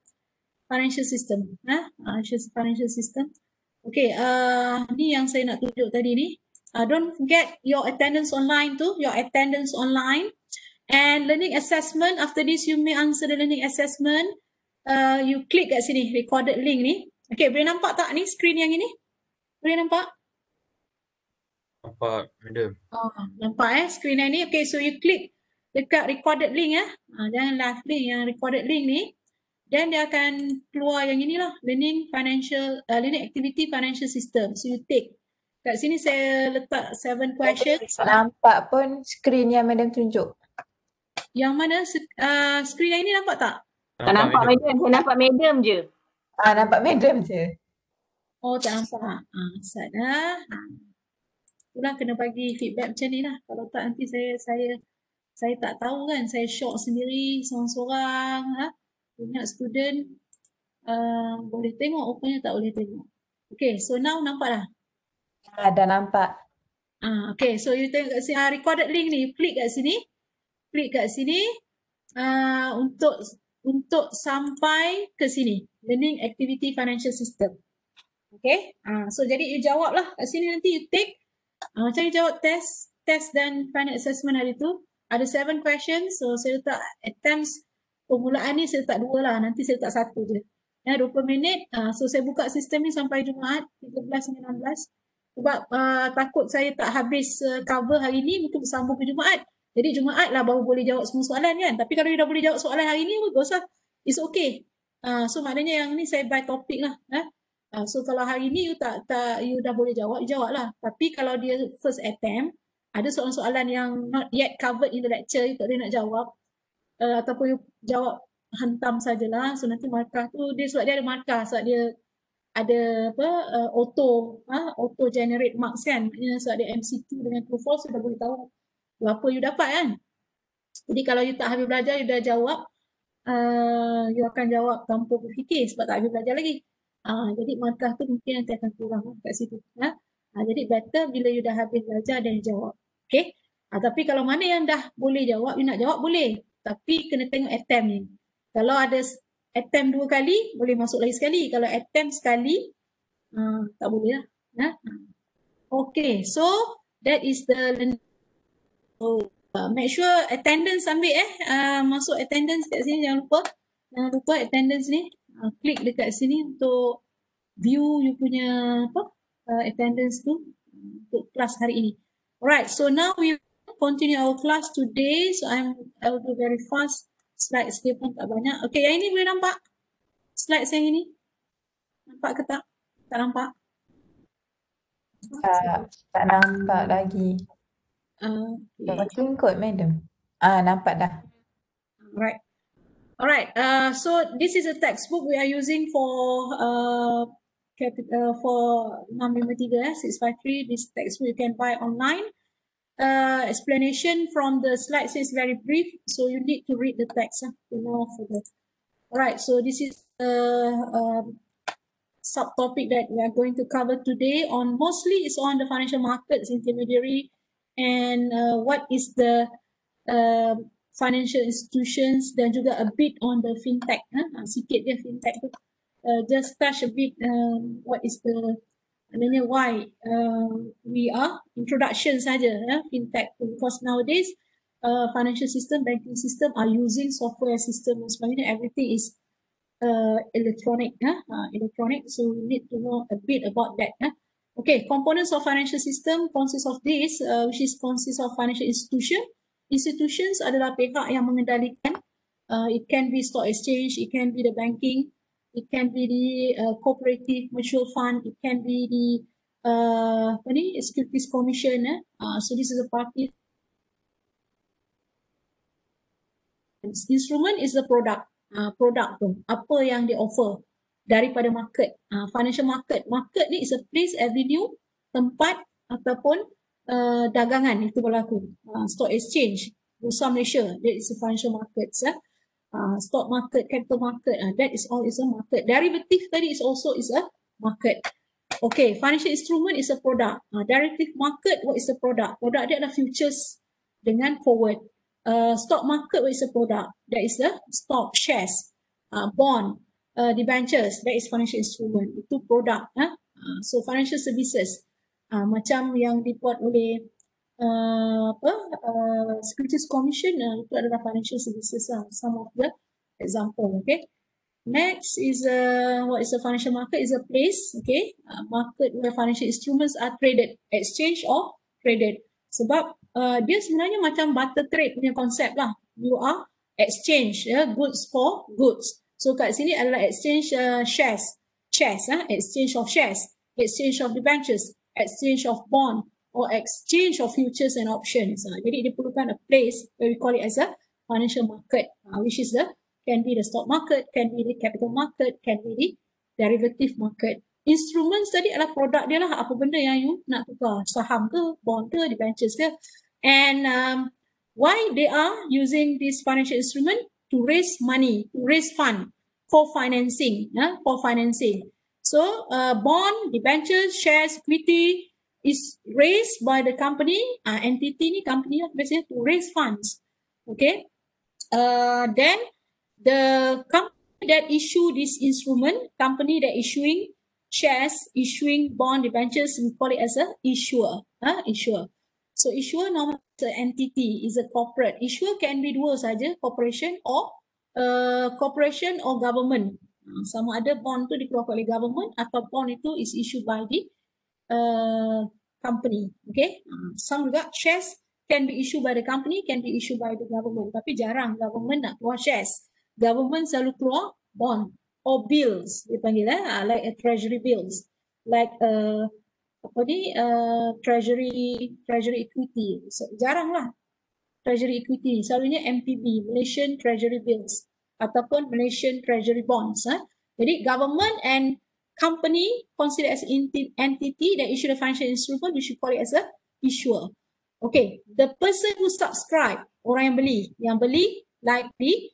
financial system. Which is financial system. Okay, ni yang saya nak tunjuk tadi ni. Don't forget your attendance online tu, your attendance online. And learning assessment, after this you may answer the learning assessment. You click kat sini, recorded link ni. Okay, boleh nampak tak ni screen yang ini? Boleh nampak? Nampak, madam. Nampak screen yang ni. Okay, so you click dekat recorded link jangan live link, yang recorded link ni. Then dia akan keluar yang inilah, learning activity financial system. So you take. Kat sini saya letak 7 questions. Tak nampak pun screen yang madam tunjuk. Yang mana screen yang ini nampak tak? Tak nampak madam, saya nampak madam je. Nampak madam je. Oh, tak nampak. Sat dah. Itulah kena bagi feedback macam ni lah. Kalau tak nanti saya tak tahu kan. Saya shock sendiri seorang-seorang. Banyak student boleh tengok, rupanya tak boleh tengok. Okay, so now nampak dah? Dah nampak. Okay, so you tengok kat sini, recorded link ni, klik kat sini. Klik kat sini untuk sampai ke sini. Learning Activity Financial System. Okay, so jadi you jawab lah kat sini, nanti you take. Macam you jawab test dan final assessment hari tu. Ada 7 questions, so saya letak attempts permulaan ni saya letak 2 lah, nanti saya letak 1 je. 20 minit, so saya buka sistem ni sampai Jumaat 13-19. Sebab takut saya tak habis cover hari ni, mungkin bersambung ke Jumaat. Jadi Jumaat lah baru boleh jawab semua soalan kan. Tapi kalau you dah boleh jawab soalan hari ni, bagus lah. It's okay. So maknanya yang ni saya by topik lah. So kalau hari ni you dah boleh jawab, you jawab lah. Tapi kalau dia first attempt, ada soalan-soalan yang not yet covered in the lecture, you tak boleh nak jawab. Ataupun you jawab hantam sajalah. So nanti markah tu, sebab dia ada markah, sebab dia ada auto generate marks kan. Maknanya sebab dia MCQ dengan true false, you dah boleh tahu berapa you dapat kan. Jadi kalau you tak habis belajar, you dah jawab, you akan jawab tanpa berfikir sebab tak habis belajar lagi. Jadi markah tu mungkin nanti akan kurang kat situ. Jadi better bila you dah habis belajar dan you jawab. Okay. Tapi kalau mana yang dah boleh jawab, you nak jawab boleh. Tapi kena tengok attempt ni. Kalau ada attempt 2 kali, boleh masuk lagi sekali. Kalau attempt sekali, tak boleh lah. Okay, so that is the learning. So, make sure attendance ambil masuk attendance kat sini, jangan lupa attendance ni. Klik dekat sini untuk view you punya attendance tu untuk kelas hari ini. Alright, so now we continue our class today. So I'll do very fast. Slides dia pun tak banyak. Okay, yang ini boleh nampak? Slides yang ini? Nampak ke tak? Tak nampak? Tak nampak lagi. Working code madam. Nampak dah. Alright. So this is a textbook we are using for 653 653. This textbook you can buy online. Explanation from the slides is very brief, so you need to read the text to know further. Alright, so this is the subtopic that we are going to cover today. Mostly it's on the financial markets intermediary and what is the financial institutions, dan juga a bit on the fintech. Sikit dia fintech tu. Just touch a bit what is the why we are introduction saja fintech, because nowadays financial system, banking system are using software system and sebagainya. Everything is electronic, so we need to know a bit about that. Okay, components of financial system consists of this, which is consists of financial institution. Institutions adalah pihak yang mengendalikan. It can be stock exchange, it can be the banking, it can be the cooperative mutual fund, it can be the Securities Commission. So this is a party. Instrument is the product. Product tu, apa yang dia offer daripada market. Financial market. Market ni is a place, avenue, tempat ataupun dagangan itu berlaku. Stock exchange, Bursa Malaysia, that is a financial markets. stock market, capital market, that is all is a market. Derivative tadi is also is a market. Okay, financial instrument is a product. Derivative market, what is the product? Product dia adalah futures dengan forward. Stock market, what is the product? That is the stock, shares, bond, debentures, that is financial instrument. Itu produk. So financial services, macam yang dibuat oleh Securities Commission, itu adalah financial services. Some of the example. Okay. Next is what is a financial market? Is a place, okay, market where financial instruments are traded, exchange or traded. Sebab dia sebenarnya macam barter trade punya konsep lah. You are exchange goods for goods. So kat sini adalah exchange shares, exchange of shares, exchange of debentures, exchange of bond, or exchange of futures and options. Jadi dia perlukan a place where we call it as a financial market, which is the can be the stock market, can be the capital market, can be the derivative market. Instruments tadi adalah produk dia lah, apa benda yang you nak tukar, saham ke, bond ke, debentures ke. And why they are using this financial instrument? To raise money, to raise fund for financing, for financing. So bond, debentures, shares, equity is raised by the company, entity ni company lah biasanya, to raise funds. Okay. Then the company that issue this instrument, company that issuing shares, issuing bond, debentures, we call it as a issuer. Issuer. So issuer normally is an entity, is a corporate. Issuer can be dua saja, corporation or government. Sama ada bond tu dikeluarkan oleh government atau bond itu is issued by the company. Okay. Some juga shares can be issued by the company, can be issued by the government. Tapi jarang government nak keluar shares. Government selalu keluar bond or bills, dia panggil like a treasury bills, like treasury equity. So, jarang lah treasury equity, selalunya MTB, Malaysian Treasury Bills ataupun Malaysian Treasury Bonds. Jadi government and company considered as entity that issue the financial instrument, we should call it as a issuer. Okay, the person who subscribe, orang yang beli like the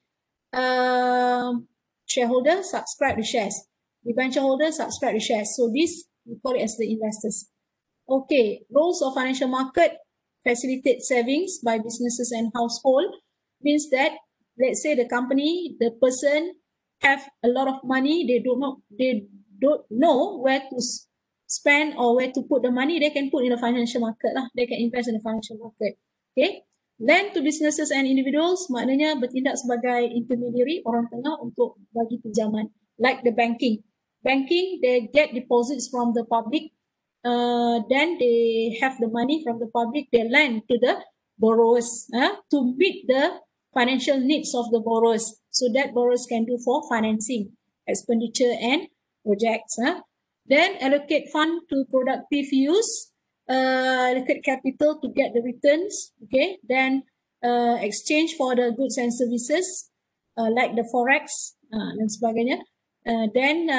shareholder subscribe the shares, debenture holder subscribe the shares. So this we call it as the investors. Okay, roles of financial market: facilitate savings by businesses and household. Means that let's say the company, the person have a lot of money, they don't know where to spend or where to put the money, they can put in the financial market lah. They can invest in the financial market. Okay. Lend to businesses and individuals, maknanya bertindak sebagai intermediary, orang tengah untuk bagi pinjaman. Like the banking. Banking, they get deposits from the public. Then they have the money from the public, they lend to the borrowers to meet the financial needs of the borrowers. So that borrowers can do for financing, expenditure and projects. Then allocate fund to productive use. Allocate capital to get the returns. Okay. Then exchange for the goods and services like the forex dan sebagainya. Then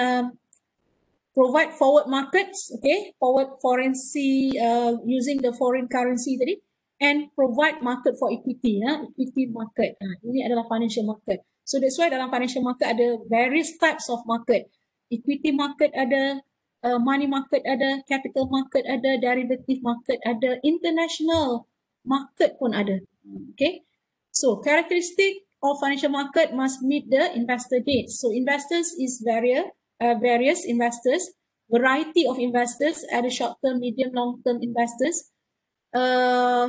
provide forward markets. Okay, forward currency using the foreign currency tadi, and provide market for equity. Equity market. Ini adalah financial market. So that's why dalam financial market ada various types of market. Equity market ada, money market ada, capital market ada, derivative market ada, international market pun ada. Okay. So characteristic of financial market must meet the investor needs. So investors is various investors, variety of investors, ada short term, medium, long term investors.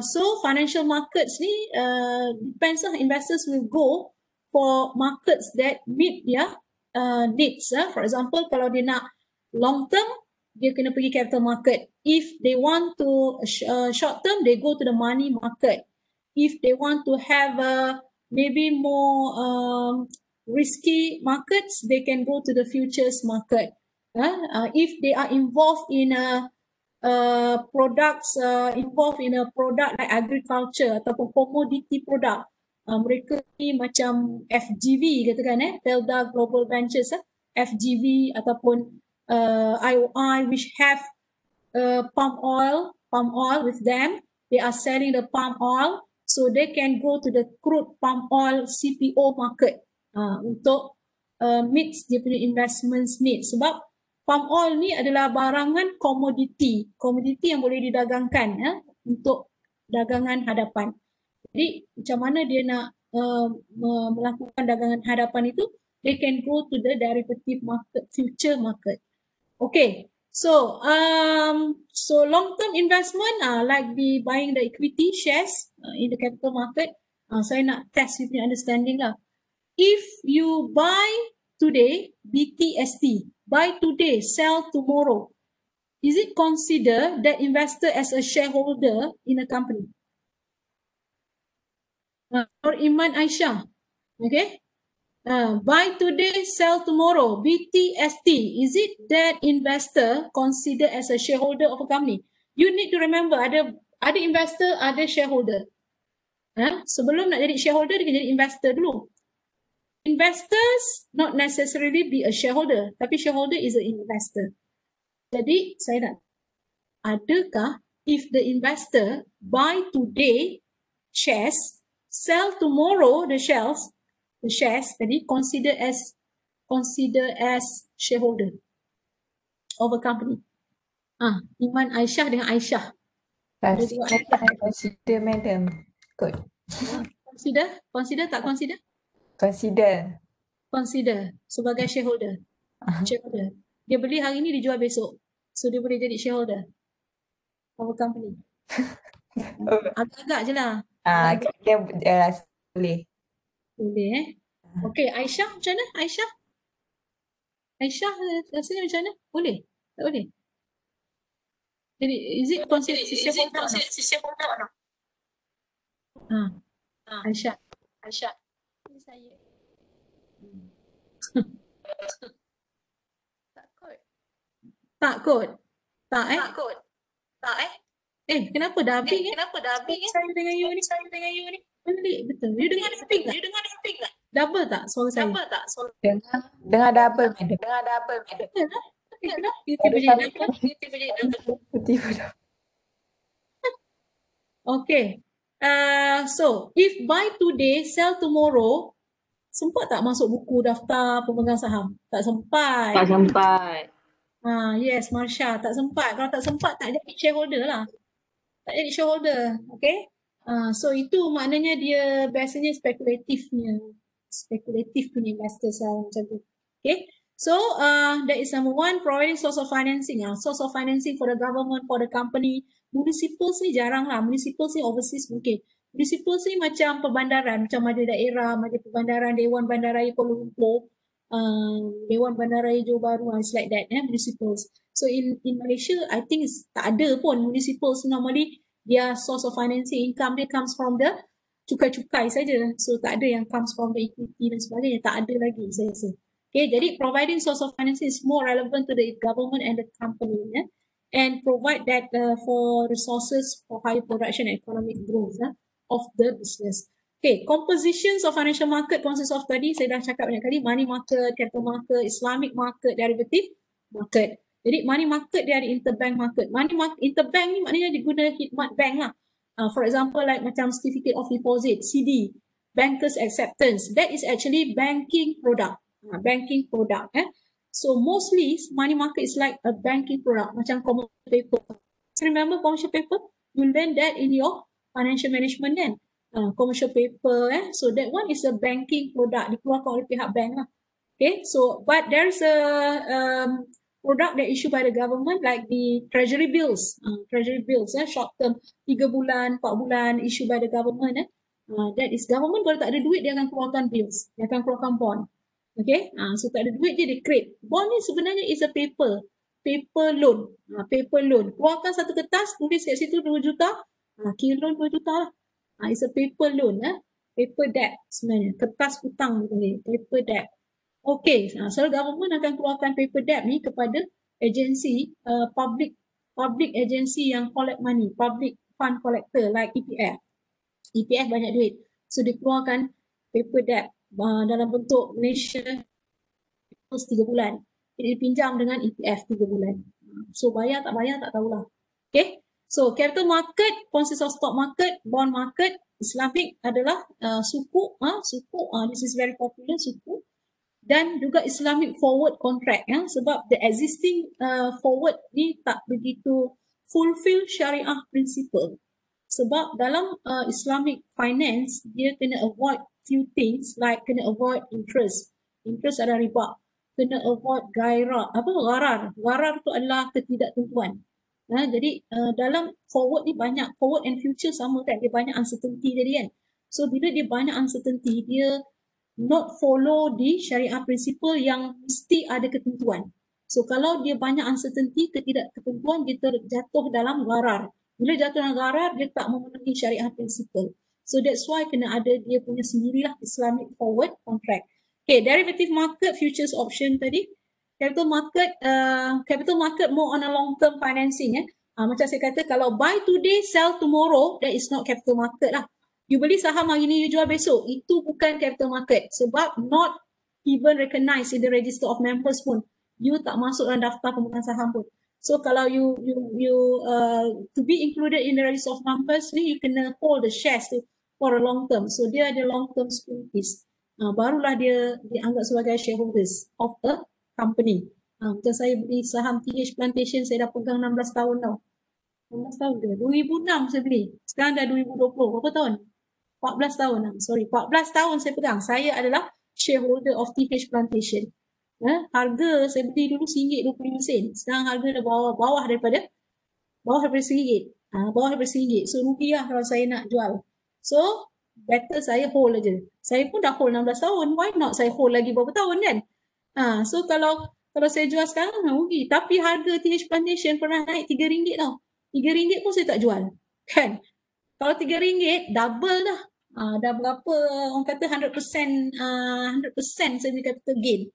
So financial markets ni depends lah, investors will go for markets that meet their needs. For example, kalau dia nak long term, dia kena pergi capital market. If they want to short term, they go to the money market. If they want to have maybe more risky markets, they can go to the futures market. If they are involved in products, involved in a product like agriculture ataupun commodity product, mereka ni macam FGV katakan, Felda Global Ventures, FGV ataupun IOI, which have palm oil with them. They are selling the palm oil, so they can go to the crude palm oil CPO market. untuk meets dia punya investment needs. Sebab palm oil ni adalah barangan komoditi yang boleh didagangkan untuk dagangan hadapan. Jadi macam mana dia nak melakukan dagangan hadapan itu, they can go to the derivative market, future market. Okay, so long-term investment like the buying the equity shares in the capital market, saya nak test you punya understanding lah. If you buy today, BTST, buy today, sell tomorrow, is it considered that investor as a shareholder in a company? Or Iman Aisyah, okay? Buy today, sell tomorrow, BTST, is it that investor considered as a shareholder of a company? You need to remember, ada investor, ada shareholder. Sebelum nak jadi shareholder, dia kena jadi investor dulu. Investors not necessarily be a shareholder, tapi shareholder is an investor. Jadi saya nak, adakah if the investor buy today shares, sell tomorrow the shares tadi consider as shareholder of a company? Iman Aisyah dengan Aisyah. Consider, madam. Good. Consider tak consider? Consider sebagai shareholder. Shareholder. Dia beli hari ni, dijual besok. So dia boleh jadi shareholder of a company. Agak-agak je lah. Dia boleh. Boleh Okay, Aisyah macam mana? Aisyah rasanya macam mana? Boleh? Tak boleh? Jadi is it considered shareholder or not? Aisyah. Saya. Takut. Tak kenapa dubbing saya dengan you ni? Pelik betul. You dengar dubbing tak? Double tak suara saya? Dengar double, madam. Kenapa tiba-tiba jadi double? Tiba-tiba. Okay. So, if buy today, sell tomorrow, sempat tak masuk buku daftar pemegang saham? Tak sempat. Yes, Marsha, tak sempat. Kalau tak sempat, tak jadi shareholder lah. Tak jadi shareholder. Okay. So, itu maknanya dia biasanya spekulatif punya investors lah macam tu. Okay. So, that is number one, providing source of financing. Source of financing for the government, for the company. Municipals ni jarang lah. Municipals ni overseas mungkin. Municipals ni macam perbandaran, macam ada daerah, ada perbandaran, Dewan Bandaraya Kuala Lumpur, Dewan Bandaraya Johor Bahru, it's like that, municipals. So in Malaysia, I think tak ada pun municipals. Normally, their source of financing income dia comes from the cukai-cukai saja. So tak ada yang comes from the equity dan sebagainya. Tak ada lagi saya rasa. Okay, jadi providing source of financing is more relevant to the government and the company, and provide that for resources for higher production and economic growth of the business. Okay, compositions of financial market consists of tadi saya dah cakap banyak kali, money market, capital market, Islamic market, derivative market. Jadi money market dia ada interbank market. Money market, interbank ni maknanya diguna khidmat bank lah. For example, like macam certificate of deposit, CD, bankers acceptance. That is actually banking product. So mostly money market is like a banking product, macam commercial paper. Remember commercial paper? You learn that in your financial management then. Commercial paper, so that one is a banking product, dikeluarkan oleh pihak bank lah. Okay, so but there's a product that issued by the government like the treasury bills, short term, 3 bulan, 4 bulan, issued by the government. That is government, kalau tak ada duit dia akan keluarkan bills, dia akan keluarkan bond. Okay, so tak ada duit dia create. Bond ni sebenarnya is a paper loan. Keluarkan satu kertas, tulis kat situ 2 juta, kira loan 2 juta lah. It's a paper loan, paper debt sebenarnya, kertas hutang, paper debt. Okay, so government akan keluarkan paper debt ni kepada agensi, public agency yang collect money, public fund collector like EPF. EPF banyak duit, so dia keluarkan paper debt dalam bentuk Malaysia 3 bulan. Jadi dipinjam dengan EPF 3 bulan. So bayar tak tahulah. Okay. So capital market consists of stock market, bond market, Islamic adalah suku, this is very popular, suku. Dan juga Islamic forward contract, sebab the existing forward ni tak begitu fulfill syariah principle. Sebab dalam Islamic finance, dia kena avoid few things like kena avoid interest. Interest ada riba. Kena avoid gharar. Gharar tu adalah ketidaktentuan. Jadi dalam forward ni banyak, forward and future sama kan, dia banyak uncertainty tadi kan. So bila dia banyak uncertainty, dia not follow di syariah principle yang mesti ada ketentuan. So kalau dia banyak uncertainty, ketidakketentuan, dia terjatuh dalam gharar. Bila jatuh dalam gharar, dia tak memenuhi syariah principle. So that's why kena ada dia punya sendirilah Islamic forward contract. Okay, derivative market, futures option tadi. Capital market more on a long term financing. Macam saya kata, kalau buy today, sell tomorrow, that is not capital market lah. You beli saham hari ni, you jual besok. Itu bukan capital market. Sebab not even recognized in the register of members pun. You tak masuk dalam daftar pemegang saham pun. So kalau you to be included in the register of members ni, you kena hold the shares tu for a long term. So dia ada long term securities. Barulah dia dianggap sebagai shareholders of a company. Macam saya beli saham TH Plantation, saya dah pegang 16 tahun tau. 16 tahun ke? 2006 saya beli. Sekarang dah 2020. Berapa tahun? 14 tahun. 14 tahun saya pegang. Saya adalah shareholder of TH Plantation. Harga saya beli dulu RM1.25. Sekarang harga dah bawah daripada RM1. Bawah daripada RM1. So rugi lah kalau saya nak jual. So better saya hold aja. Saya pun dah hold 16 tahun. Why not saya hold lagi berapa tahun kan? So kalau saya jual sekarang rugi. Tapi harga TH Plantation pernah naik RM3 tau. RM3 pun saya tak jual. Kan? Kalau RM3, double dah. Dah berapa, orang kata 100% saya beli capital gain.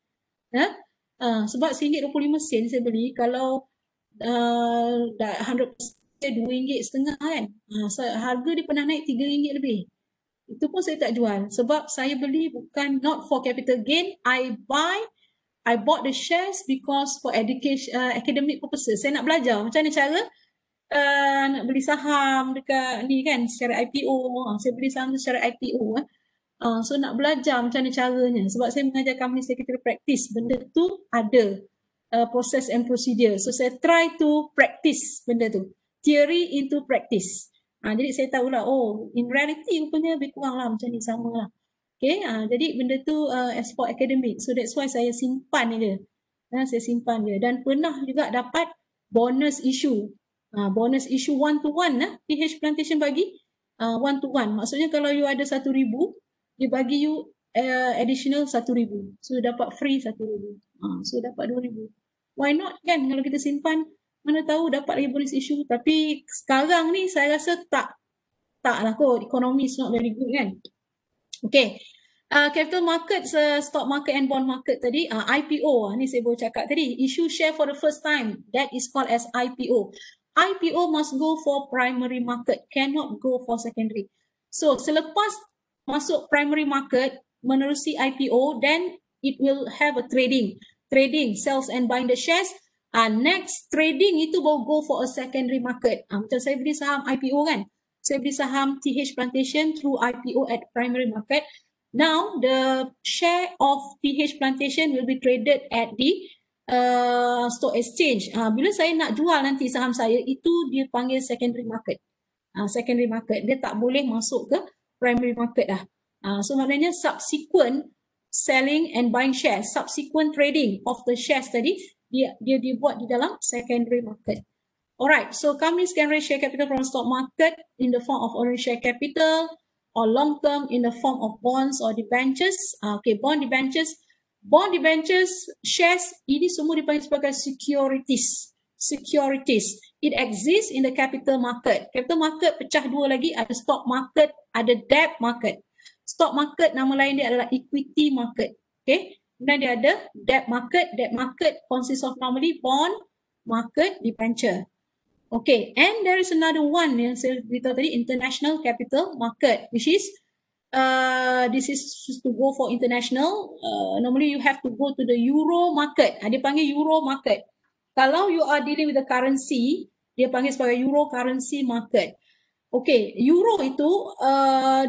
Sebab RM1.25 saya beli, kalau dah 100% RM2.50 kan. So, harga dia pernah naik RM3 lebih. Itu pun saya tak jual. Sebab saya beli bukan not for capital gain. I bought the shares because for education, academic purposes. Saya nak belajar macam mana cara nak beli saham dekat ni kan secara IPO. Saya beli saham secara IPO. So nak belajar macam mana caranya. Sebab saya mengajar company secretary practice. Benda tu ada process and procedure. So saya try to practice benda tu. Theory into practice. Jadi saya tahulah, in reality rupanya lebih kurang lah macam ni, sama lah. Okay, jadi benda tu as for academic. So that's why saya simpan je. Saya simpan je. Dan pernah juga dapat bonus issue. Bonus issue 1-to-1 TH Plantation bagi 1-to-1. Maksudnya kalau you ada RM1,000, dia bagi you additional RM1,000. So dapat free RM1,000. So dapat RM2,000. Why not kan? Kalau kita simpan, mana tahu dapat lagi bonus issue. Tapi sekarang ni saya rasa tak lah kot. Economy is not very good kan. Okay. Capital market, stock market and bond market tadi, IPO, ni saya baru cakap tadi, issue share for the first time, that is called as IPO. IPO must go for primary market, cannot go for secondary. So selepas masuk primary market, menerusi IPO, then it will have a trading, sales and buying the shares. Next trading itu baru go for a secondary market. Macam saya beli saham IPO kan, saya beli saham TH Plantation through IPO at primary market. Now the share of TH Plantation will be traded at the stock exchange. Bila saya nak jual nanti saham saya, itu dia panggil secondary market. Secondary market, dia tak boleh masuk ke primary market dah. So maknanya subsequent selling and buying shares, subsequent trading of the shares tadi, dia dibuat di dalam secondary market. Alright, so companies can raise share capital from stock market in the form of ordinary share capital or long term in the form of bonds or debentures. Okay, bond debentures, shares, ini semua dipanggil sebagai securities. It exists in the capital market. Capital market pecah dua lagi, ada stock market, ada debt market. Stock market nama lain dia adalah equity market. Okay, kemudian dia ada debt market. Debt market consists of normally bond market, debenture. Okay, and there is another one yang saya beritahu tadi, international capital market, which is this is to go for international. Normally you have to go to the euro market. Dia panggil euro market. Kalau you are dealing with the currency, dia panggil sebagai euro currency market. Okay, euro itu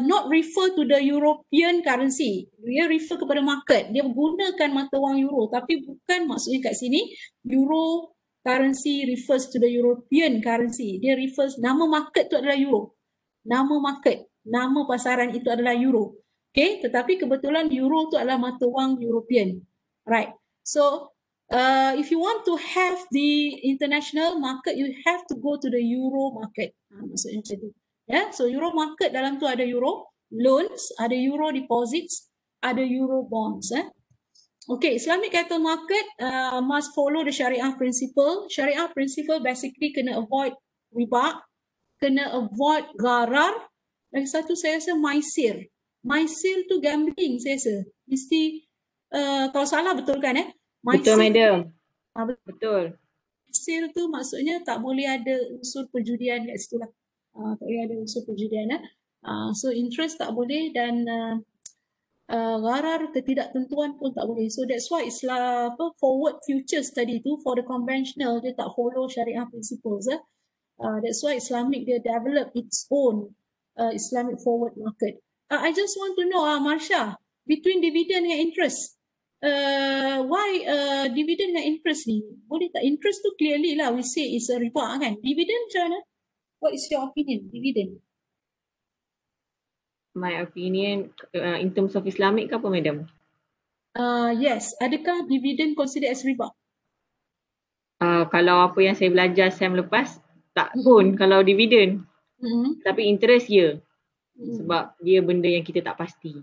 not refer to the European currency. Dia refer kepada market. Dia gunakan mata wang euro tapi bukan maksudnya kat sini euro currency refers to the European currency. Dia refers, nama market tu adalah euro. Nama market, nama pasaran itu adalah euro. Okay, tetapi kebetulan euro tu adalah mata wang European. Right. So if you want to have the international market, you have to go to the euro market. Maksudnya macam tu. Yeah, so euro market dalam tu ada euro loans, ada euro deposits, ada euro bonds. Okay, Islamic capital market must follow the Sharia principle. Sharia principle basically kena avoid riba, kena avoid gharar. Lagi satu saya rasa maisir. Maisir tu gambling saya rasa. Mesti kalau salah betul kan Betul, madam. Betul. Betul. Maisir tu maksudnya tak boleh ada unsur perjudian kat situ lah. Tak boleh ada unsur perjudian. So interest tak boleh dan gharar ketidaktentuan pun tak boleh. So that's why Islam forward future study tu for the conventional dia tak follow Syariah principles. That's why Islamic dia develop its own Islamic forward market. I just want to know, Marsha, between dividend and interest, why dividend dan interest ni? Boleh tak? Interest tu clearly lah we say is a riba kan? Dividend macam mana? What is your opinion? Dividend? My opinion in terms of Islamic ke apa, madam? Yes. Adakah dividend considered as riba? Kalau apa yang saya belajar sem lepas, tak pun kalau dividen. Tapi interest ya. Sebab dia benda yang kita tak pasti.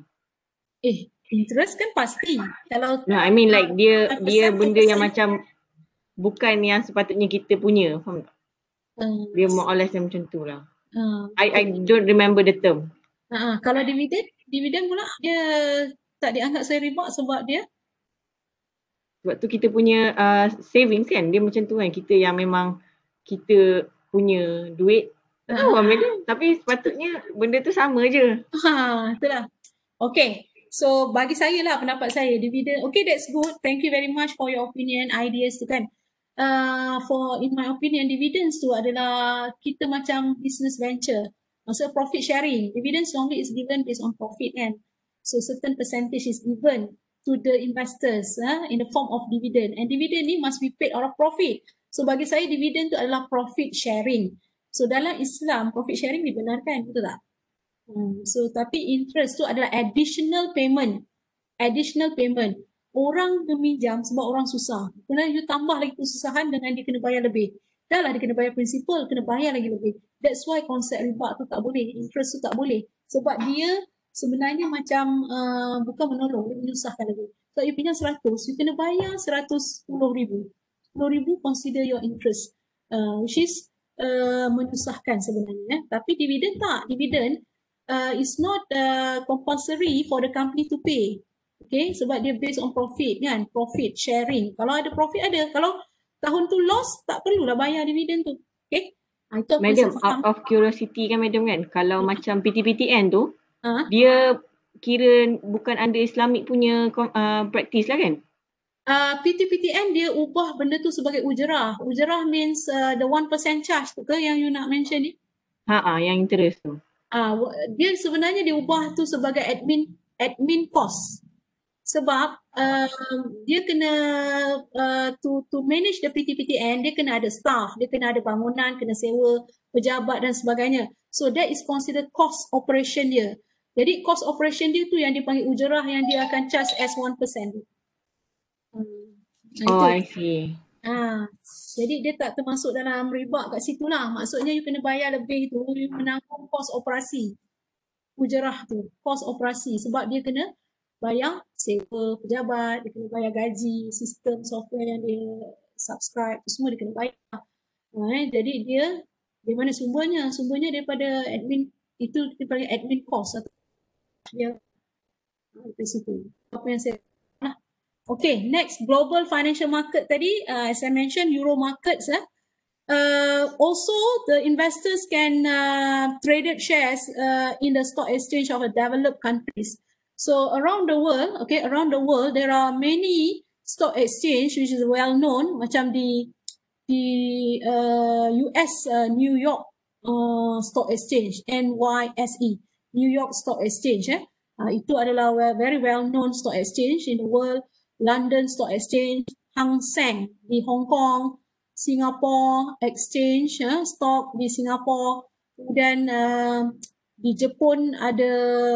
Interest kan pasti. Kalau No, I mean like dia benda yang 5% macam bukan yang sepatutnya kita punya. Faham tak? Dia more or less yang macam tu lah. I don't remember the term. Kalau dividen pula dia tak dianggap sebagai riba sebab dia Sebab tu kita punya savings kan, dia macam tu kan. Kita yang memang kita punya duit. Tak tahu lah madam. Tapi sepatutnya benda tu sama je. Itulah. Okay. So bagi saya lah pendapat saya dividen. Okay, that's good. Thank you very much for your opinion, ideas tu kan. In my opinion, dividends tu adalah kita macam business venture. Maksudnya profit sharing. Dividends normally is given based on profit kan. So certain percentage is given to the investors in the form of dividend. And dividend ni must be paid out of profit. So bagi saya dividend tu adalah profit sharing. So dalam Islam profit sharing dibenarkan, betul tak? So tapi interest tu adalah additional payment. Additional payment. Orang meminjam sebab orang susah. Kemudian you tambah lagi kesusahan dengan dia kena bayar lebih. Dah lah dia kena bayar principal, kena bayar lagi lebih. That's why konsep riba tu tak boleh. Interest tu tak boleh. Sebab dia sebenarnya macam bukan menolong, dia menyusahkan lagi. So you pinjam 100, you kena bayar 110,000. 10,000 consider your interest. Which is menyusahkan sebenarnya. Tapi dividen tak. Dividen is not compulsory for the company to pay. Okay, sebab dia based on profit kan, profit sharing. Kalau ada profit ada, kalau tahun tu loss tak perlulah bayar dividen tu. Okay, itu apa Madam, saya out faham. of curiosity kan madam kan, kalau macam PTPTN tu, dia kira bukan under Islamic punya practice lah kan? PTPTN dia ubah benda tu sebagai ujrah. Ujrah means the 1% charge tu ke yang you nak mention ni? Yang interest tu. Dia sebenarnya dia ubah tu sebagai admin cost. Sebab dia kena to manage the PTPTN, dia kena ada staff, dia kena ada bangunan, kena sewa pejabat dan sebagainya. So that is considered cost operation dia. Jadi cost operation dia tu yang dipanggil ujrah yang dia akan charge as 1%. I see. Jadi dia tak termasuk dalam riba kat situ lah. Maksudnya you kena bayar lebih tu, you menanggung kos operasi. Ujrah tu, kos operasi. Sebab dia kena bayar sewa pejabat, dia kena bayar gaji, sistem software yang dia subscribe, semua dia kena bayar. Jadi dia, di mana sumbernya? Sumbernya daripada admin, itu daripada admin cost. Dia dari situ. Apa yang saya Okay, next global financial market tadi, as I mentioned, Euro markets. Also, the investors can trade shares in the stock exchange of developed countries. So around the world, there are many stock exchange which is well known, macam di US, New York Stock Exchange, NYSE, New York Stock Exchange. Itu adalah very well known stock exchange in the world. London Stock Exchange, Hang Seng di Hong Kong, Singapore Exchange, stock di Singapore. Kemudian di Jepun ada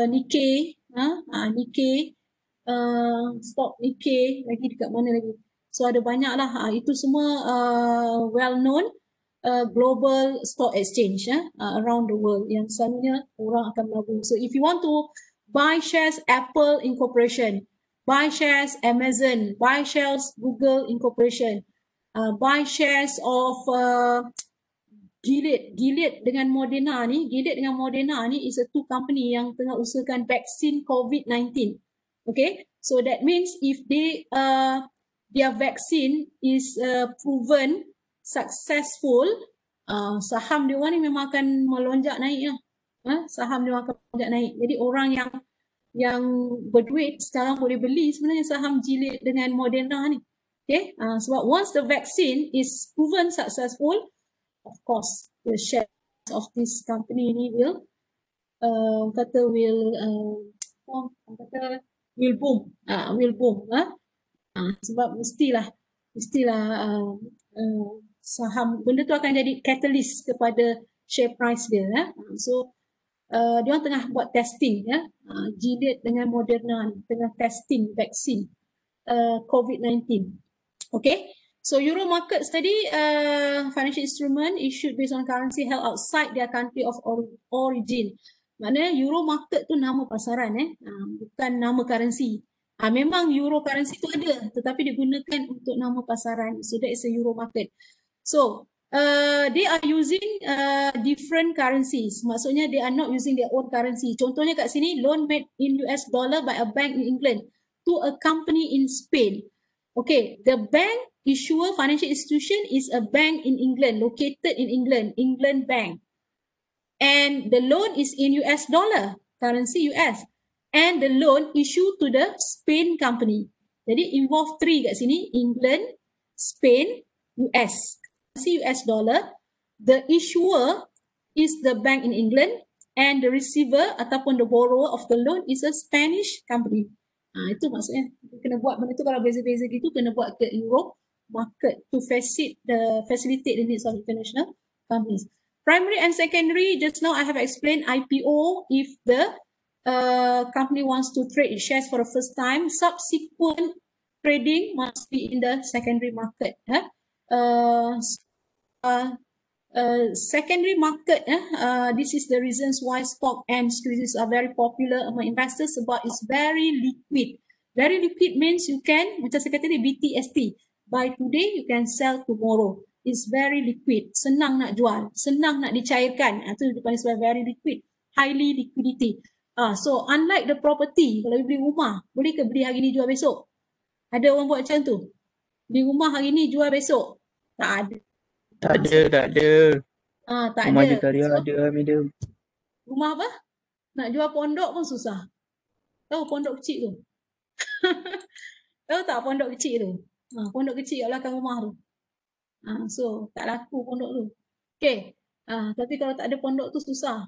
Nikkei, Nikkei, stock Nikkei, lagi dekat mana lagi? So ada banyak lah. Itu semua well known global stock exchange around the world yang selalunya orang akan menabung. So if you want to buy shares Apple Incorporation, buy shares Amazon, buy shares Google Incorporation, buy shares of Gilead dengan Moderna ni, is a two company yang tengah usahakan vaksin COVID-19. Okay, so that means if their vaccine is proven successful, saham dia orang ni memang akan melonjak naik lah. Saham dia orang akan melonjak naik. Jadi orang yang berduit sekarang boleh beli sebenarnya saham Gilead dengan Moderna ni. Okay, sebab once the vaccine is proven successful, of course the shares of this company ni will boom. Sebab mestilah saham benda tu akan jadi catalyst kepada share price dia. So dia orang tengah buat testing Gilead dengan Moderna ni tengah testing vaksin COVID-19. Okay, so Euro markets tadi financial instrument issued based on currency held outside their country of origin. Maknanya Euro market tu nama pasaran bukan nama currency. Memang Euro currency tu ada tetapi digunakan untuk nama pasaran. So that is a Euro market. So they are using different currencies. Maksudnya they are not using their own currency. Contohnya kat sini, loan made in US dollar by a bank in England to a company in Spain. Okay, the bank issuer financial institution is a bank in England, located in England, England Bank. And the loan is in US dollar, currency US. And the loan issued to the Spain company. Jadi involve three kat sini, England, Spain, US. Currency US dollar. The issuer is the bank in England and the receiver ataupun the borrower of the loan is a Spanish company. Itu maksudnya kena buat benda tu kalau beza-beza gitu kena buat ke Europe market to facilitate the needs of international companies. Primary and secondary, just now I have explained IPO if the company wants to trade shares for the first time. Subsequent trading must be in the secondary market. Secondary market, this is the reasons why stock and securities are very popular among investors sebab it's very liquid. Very liquid means you can, macam saya kata ni BTST, buy today you can sell tomorrow. It's very liquid, senang nak jual, senang nak dicairkan. Itu dipanggil sebagai very liquid, highly liquidity. So unlike the property, kalau you beli rumah, boleh ke beli hari ni jual besok? Ada orang buat macam tu? Beli rumah hari ni jual besok? Tak ada. Tak ada. Tak Rumah ada. Jetaria So, ada, madam. rumah apa? Nak jual pondok pun susah. Tahu pondok kecil tu? Tahu tak pondok kecil tu? Pondok kecil kat belakang rumah tu. So, tak laku pondok tu. Okay. Tapi kalau tak ada pondok tu susah.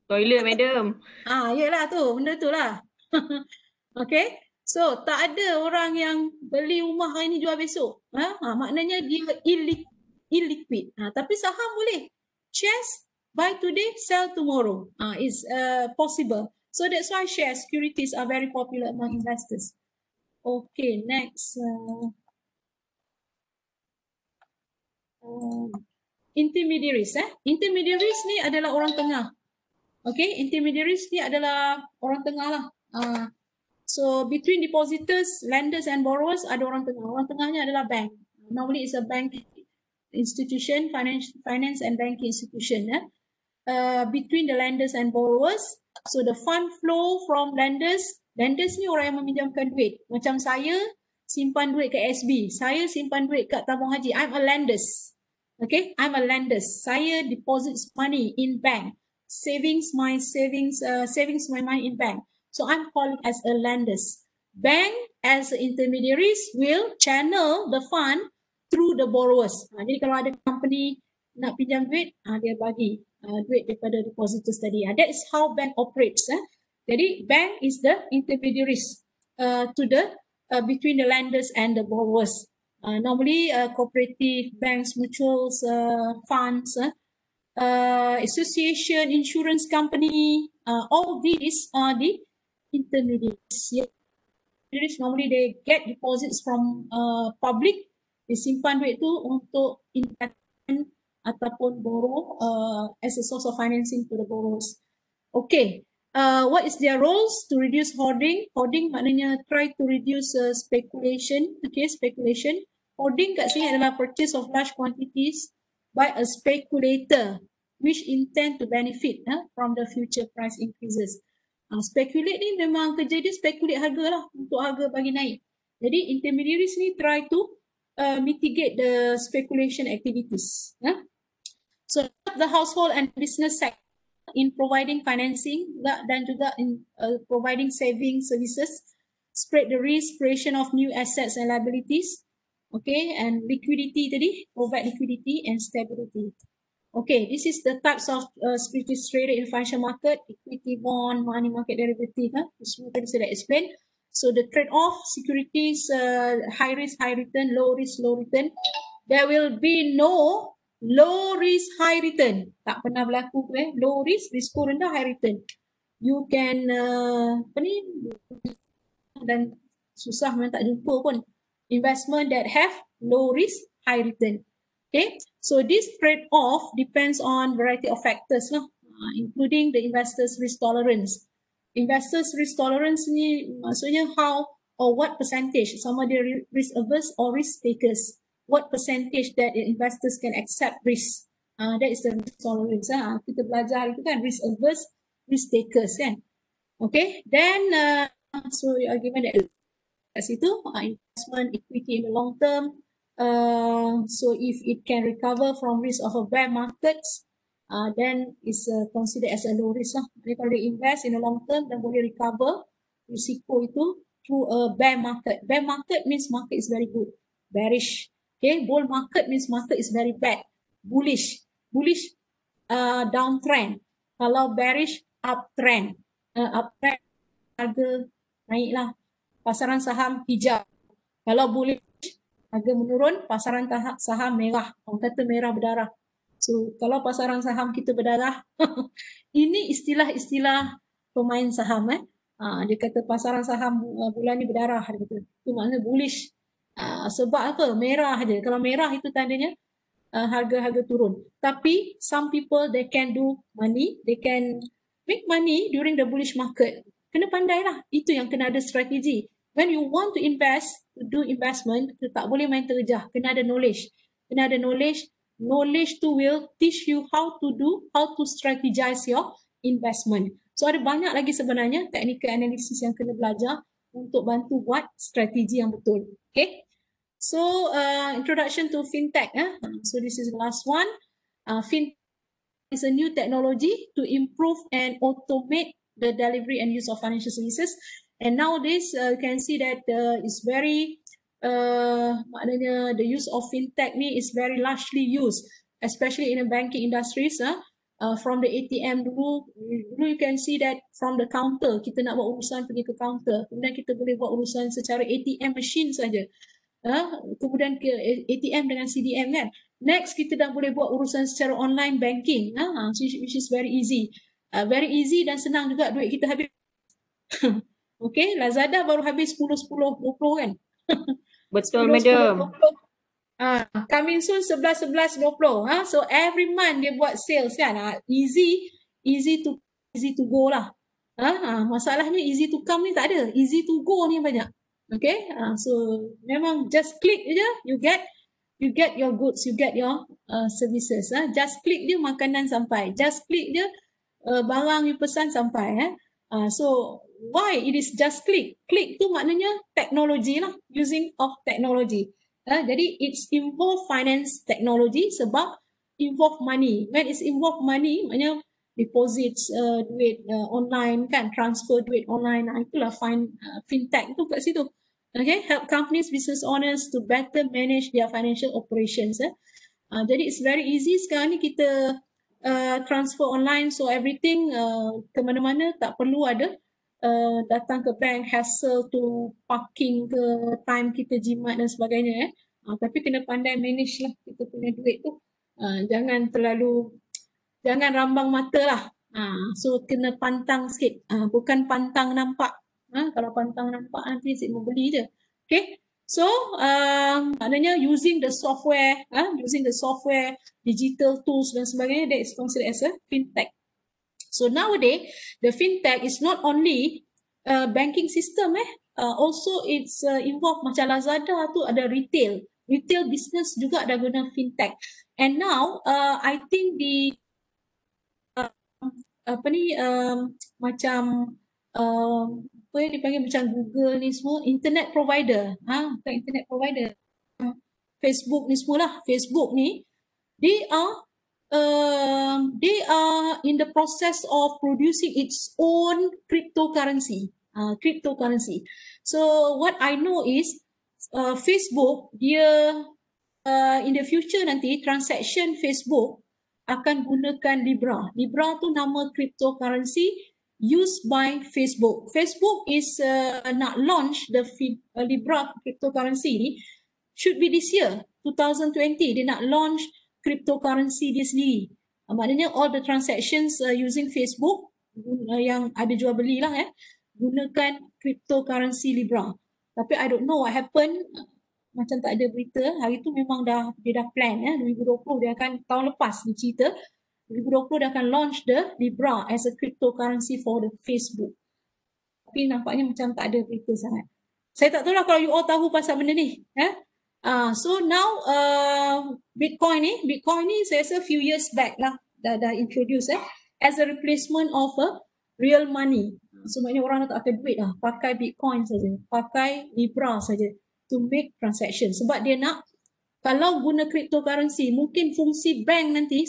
Toilet, madam. Yelah tu, benda tu lah. Okay. So, tak ada orang yang beli rumah hari ni jual besok. Maknanya dia illiquid. Tapi saham boleh. Shares, buy today, sell tomorrow. It's possible. So that's why shares, securities are very popular among investors. Okay, next. Intermediaries. Intermediaries ni adalah orang tengah. Okay, intermediaries ni adalah orang tengah lah. So between depositors, lenders and borrowers ada orang tengah. Orang tengahnya adalah bank. Normally it's a bank institution, finance and banking institution. Between the lenders and borrowers. So the fund flow from lenders ni orang yang meminjamkan duit. Macam saya simpan duit kat SB. Saya simpan duit kat tabung haji. I'm a lenders. Okay, I'm a lenders. Saya deposit money in bank. Savings my money in bank. So I'm called as a lenders. Bank as intermediaries will channel the fund through the borrowers. Jadi kalau ada company nak pinjam duit, dia bagi duit daripada depositors tadi. That is how bank operates. Jadi bank is the intermediaries to the between the lenders and the borrowers. Normally cooperative banks, mutuals, funds, association, insurance company, all these are the intermediaries. Normally they get deposits from public, they simpan duit tu untuk investment ataupun borrow as a source of financing to the borrowers. Okay, what is their roles? To reduce hoarding. Hoarding maknanya try to reduce speculation. Okay, speculation. Hoarding kat sini adalah purchase of large quantities by a speculator which intend to benefit from the future price increases. Speculate ni memang kerja dia speculate harga lah untuk harga bagi naik. Jadi intermediaries ni try to mitigate the speculation activities. So the household and business sector in providing financing dan juga in providing saving services, spread the risk, creation of new assets and liabilities. Okay, and liquidity tadi, provide liquidity and stability. Okay, this is the types of securities traded in financial market, equity, bond, money market derivative. Semua tadi saya dah explain. So the trade-off, securities, high risk, high return, low risk, low return. There will be no low risk, high return. Tak pernah berlaku low risk, risiko rendah, high return. You can, dan susah memang tak jumpa pun. Investment that have low risk, high return. Okay, so this trade-off depends on variety of factors lah, including the investor's risk tolerance. Investors' risk tolerance ni maksudnya how or what percentage, sama dia risk averse or risk takers. What percentage that investors can accept risk. That is the risk tolerance. Kita belajar itu kan, risk averse, risk takers kan. Okay, then so you are given that kat situ, investment equity in the long term. So if it can recover from risk of a bear market, then it's considered as a low risk lah. Jadi kalau dia invest in the long term dan boleh recover risiko itu through a bear market. Bear market means market is very good. Bearish. Okay, bull market means market is very bad. Bullish. Bullish downtrend. Kalau bearish uptrend. Uptrend harga naik lah. Pasaran saham hijau. Kalau bullish harga menurun, pasaran saham merah. Orang kata merah berdarah. So kalau pasaran saham kita berdarah, ini istilah-istilah pemain saham. Dia kata pasaran saham bulan ni berdarah. Dia kata. Itu maknanya bullish. Sebab apa? Merah je. Kalau merah itu tandanya harga-harga turun. Tapi some people they can do money, they can make money during the bullish market. Kena pandai lah. Itu yang kena ada strategi. When you want to invest, to do investment, kita tak boleh main terjah. Kena ada knowledge. Kena ada knowledge. Knowledge tu will teach you how to strategize your investment. So ada banyak lagi sebenarnya technical analysis yang kena belajar untuk bantu buat strategi yang betul. Okay. So introduction to fintech. So this is the last one. Fintech is a new technology to improve and automate the delivery and use of financial services. And nowadays you can see that it's very maknanya the use of fintech ni is very largely used, especially in the banking industries. From the ATM dulu you can see that from the counter, kita nak buat urusan pergi ke counter, kemudian kita boleh buat urusan secara ATM machine saja. Kemudian ke ATM dengan CDM kan. Next kita dah boleh buat urusan secara online banking, which is very easy. Very easy dan senang juga, duit kita habis. Okay, Lazada baru habis 10, 20 kan. Betul 10, madam. 10, 20. Coming soon 11, 11, 20. So every month dia buat sales kan. Easy to go lah. Masalahnya easy to come ni tak ada. Easy to go ni banyak. Okay, so memang just click je, you get your goods, you get your services. Just click je makanan sampai. Just click je barang you pesan sampai. So why it is just click? Click tu maknanya teknologi lah, using of technology. Jadi it's involve finance technology sebab involve money. When it's involve money, maknanya deposits duit online kan, transfer duit online. Itulah fintech tu kat situ. Okay, help companies, business owners to better manage their financial operations. Jadi it's very easy sekarang ni kita transfer online, so everything ke mana-mana, tak perlu ada datang ke bank, hassle to parking ke, time kita jimat dan sebagainya. Tapi kena pandai manage lah kita punya duit tu. Jangan rambang mata lah. So kena pantang sikit. Bukan pantang nampak. Kalau pantang nampak nanti asyik mau beli je. Okay. So maknanya using the software, digital tools dan sebagainya, that is considered as a fintech. So nowadays the fintech is not only banking system, also it's involved macam Lazada tu ada retail business juga ada guna fintech. And now I think the macam apa yang dipanggil macam Google ni semua, internet provider, bukan internet provider, Facebook ni semualah. Facebook ni they are in the process of producing its own cryptocurrency. So what I know is Facebook dia in the future nanti transaction Facebook akan gunakan Libra. Libra tu nama cryptocurrency used by Facebook. Facebook is nak launch the Libra cryptocurrency ni, should be this year 2020 dia nak launch cryptocurrency dia sendiri. Maknanya all the transactions using Facebook yang ada jual beli lah gunakan cryptocurrency Libra. Tapi I don't know what happened, macam tak ada berita. Hari tu memang dia dah plan 2020 dia akan, tahun lepas ni cerita 2020 dia akan launch the Libra as a cryptocurrency for the Facebook. Tapi nampaknya macam tak ada berita sangat. Saya tak tahu lah kalau you all tahu pasal benda ni. So now Bitcoin ni saya rasa few years back lah dah introduce as a replacement of a real money. So maknanya orang dah tak pakai duit lah, pakai Bitcoin saja, pakai Libra saja to make transaction. Sebab dia nak, kalau guna cryptocurrency, mungkin fungsi bank nanti,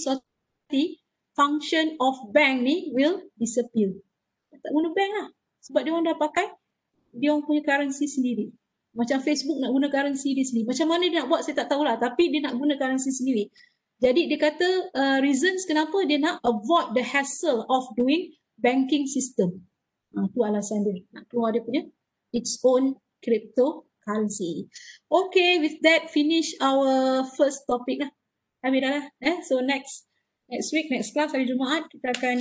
function of bank ni will disappear. Tak guna bank lah. Sebab dia orang dah pakai dia orang punya currency sendiri. Macam Facebook nak guna currency dia sendiri. Macam mana dia nak buat saya tak tahulah. Tapi dia nak guna currency sendiri. Jadi dia kata reasons kenapa dia nak avoid the hassle of doing banking system. Itu alasan dia. Nak keluar dia punya its own cryptocurrency. Okay, with that finish our first topic lah. Habis dah lah. So next week, next class hari Jumaat kita akan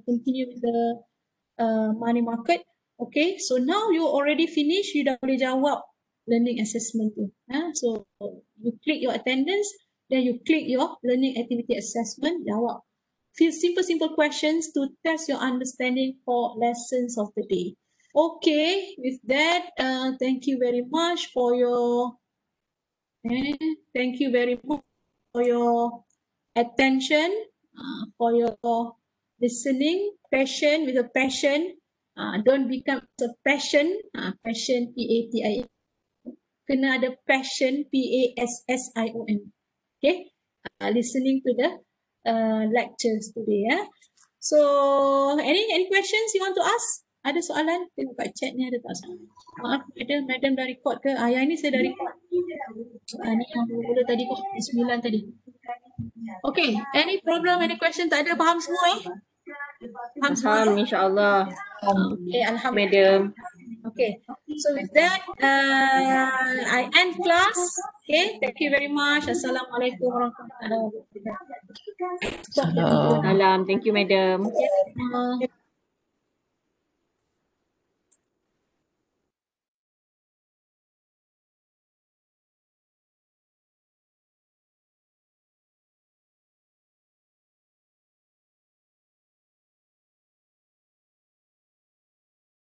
continue with the money market. Okay, so now you already finish, you dah boleh jawab learning assessment tu. So you click your attendance, then you click your learning activity assessment, jawab. Few simple questions to test your understanding for lessons of the day. Okay, with that, thank you very much for your attention, for your listening, passion with a passion. Don't become a passion, passion P-A-T-I-O. Kena ada passion, P-A-S-S-I-O-N. Okay, listening to the lectures today. So, any questions you want to ask? Ada soalan? Tengok kat chat ni ada tak soalan? Maaf, madam dah record ke? Yang ni saya dah record. Ni yang mula tadi kok, 9 tadi. Okay, any problem, any question? Tak ada, faham semua Faham, insyaAllah. Okay, alhamdulillah. Madam. Okay, so with that, I end class. Okay, thank you very much. Assalamualaikum warahmatullahi wabarakatuh. Salam. Thank you, madam. Okay,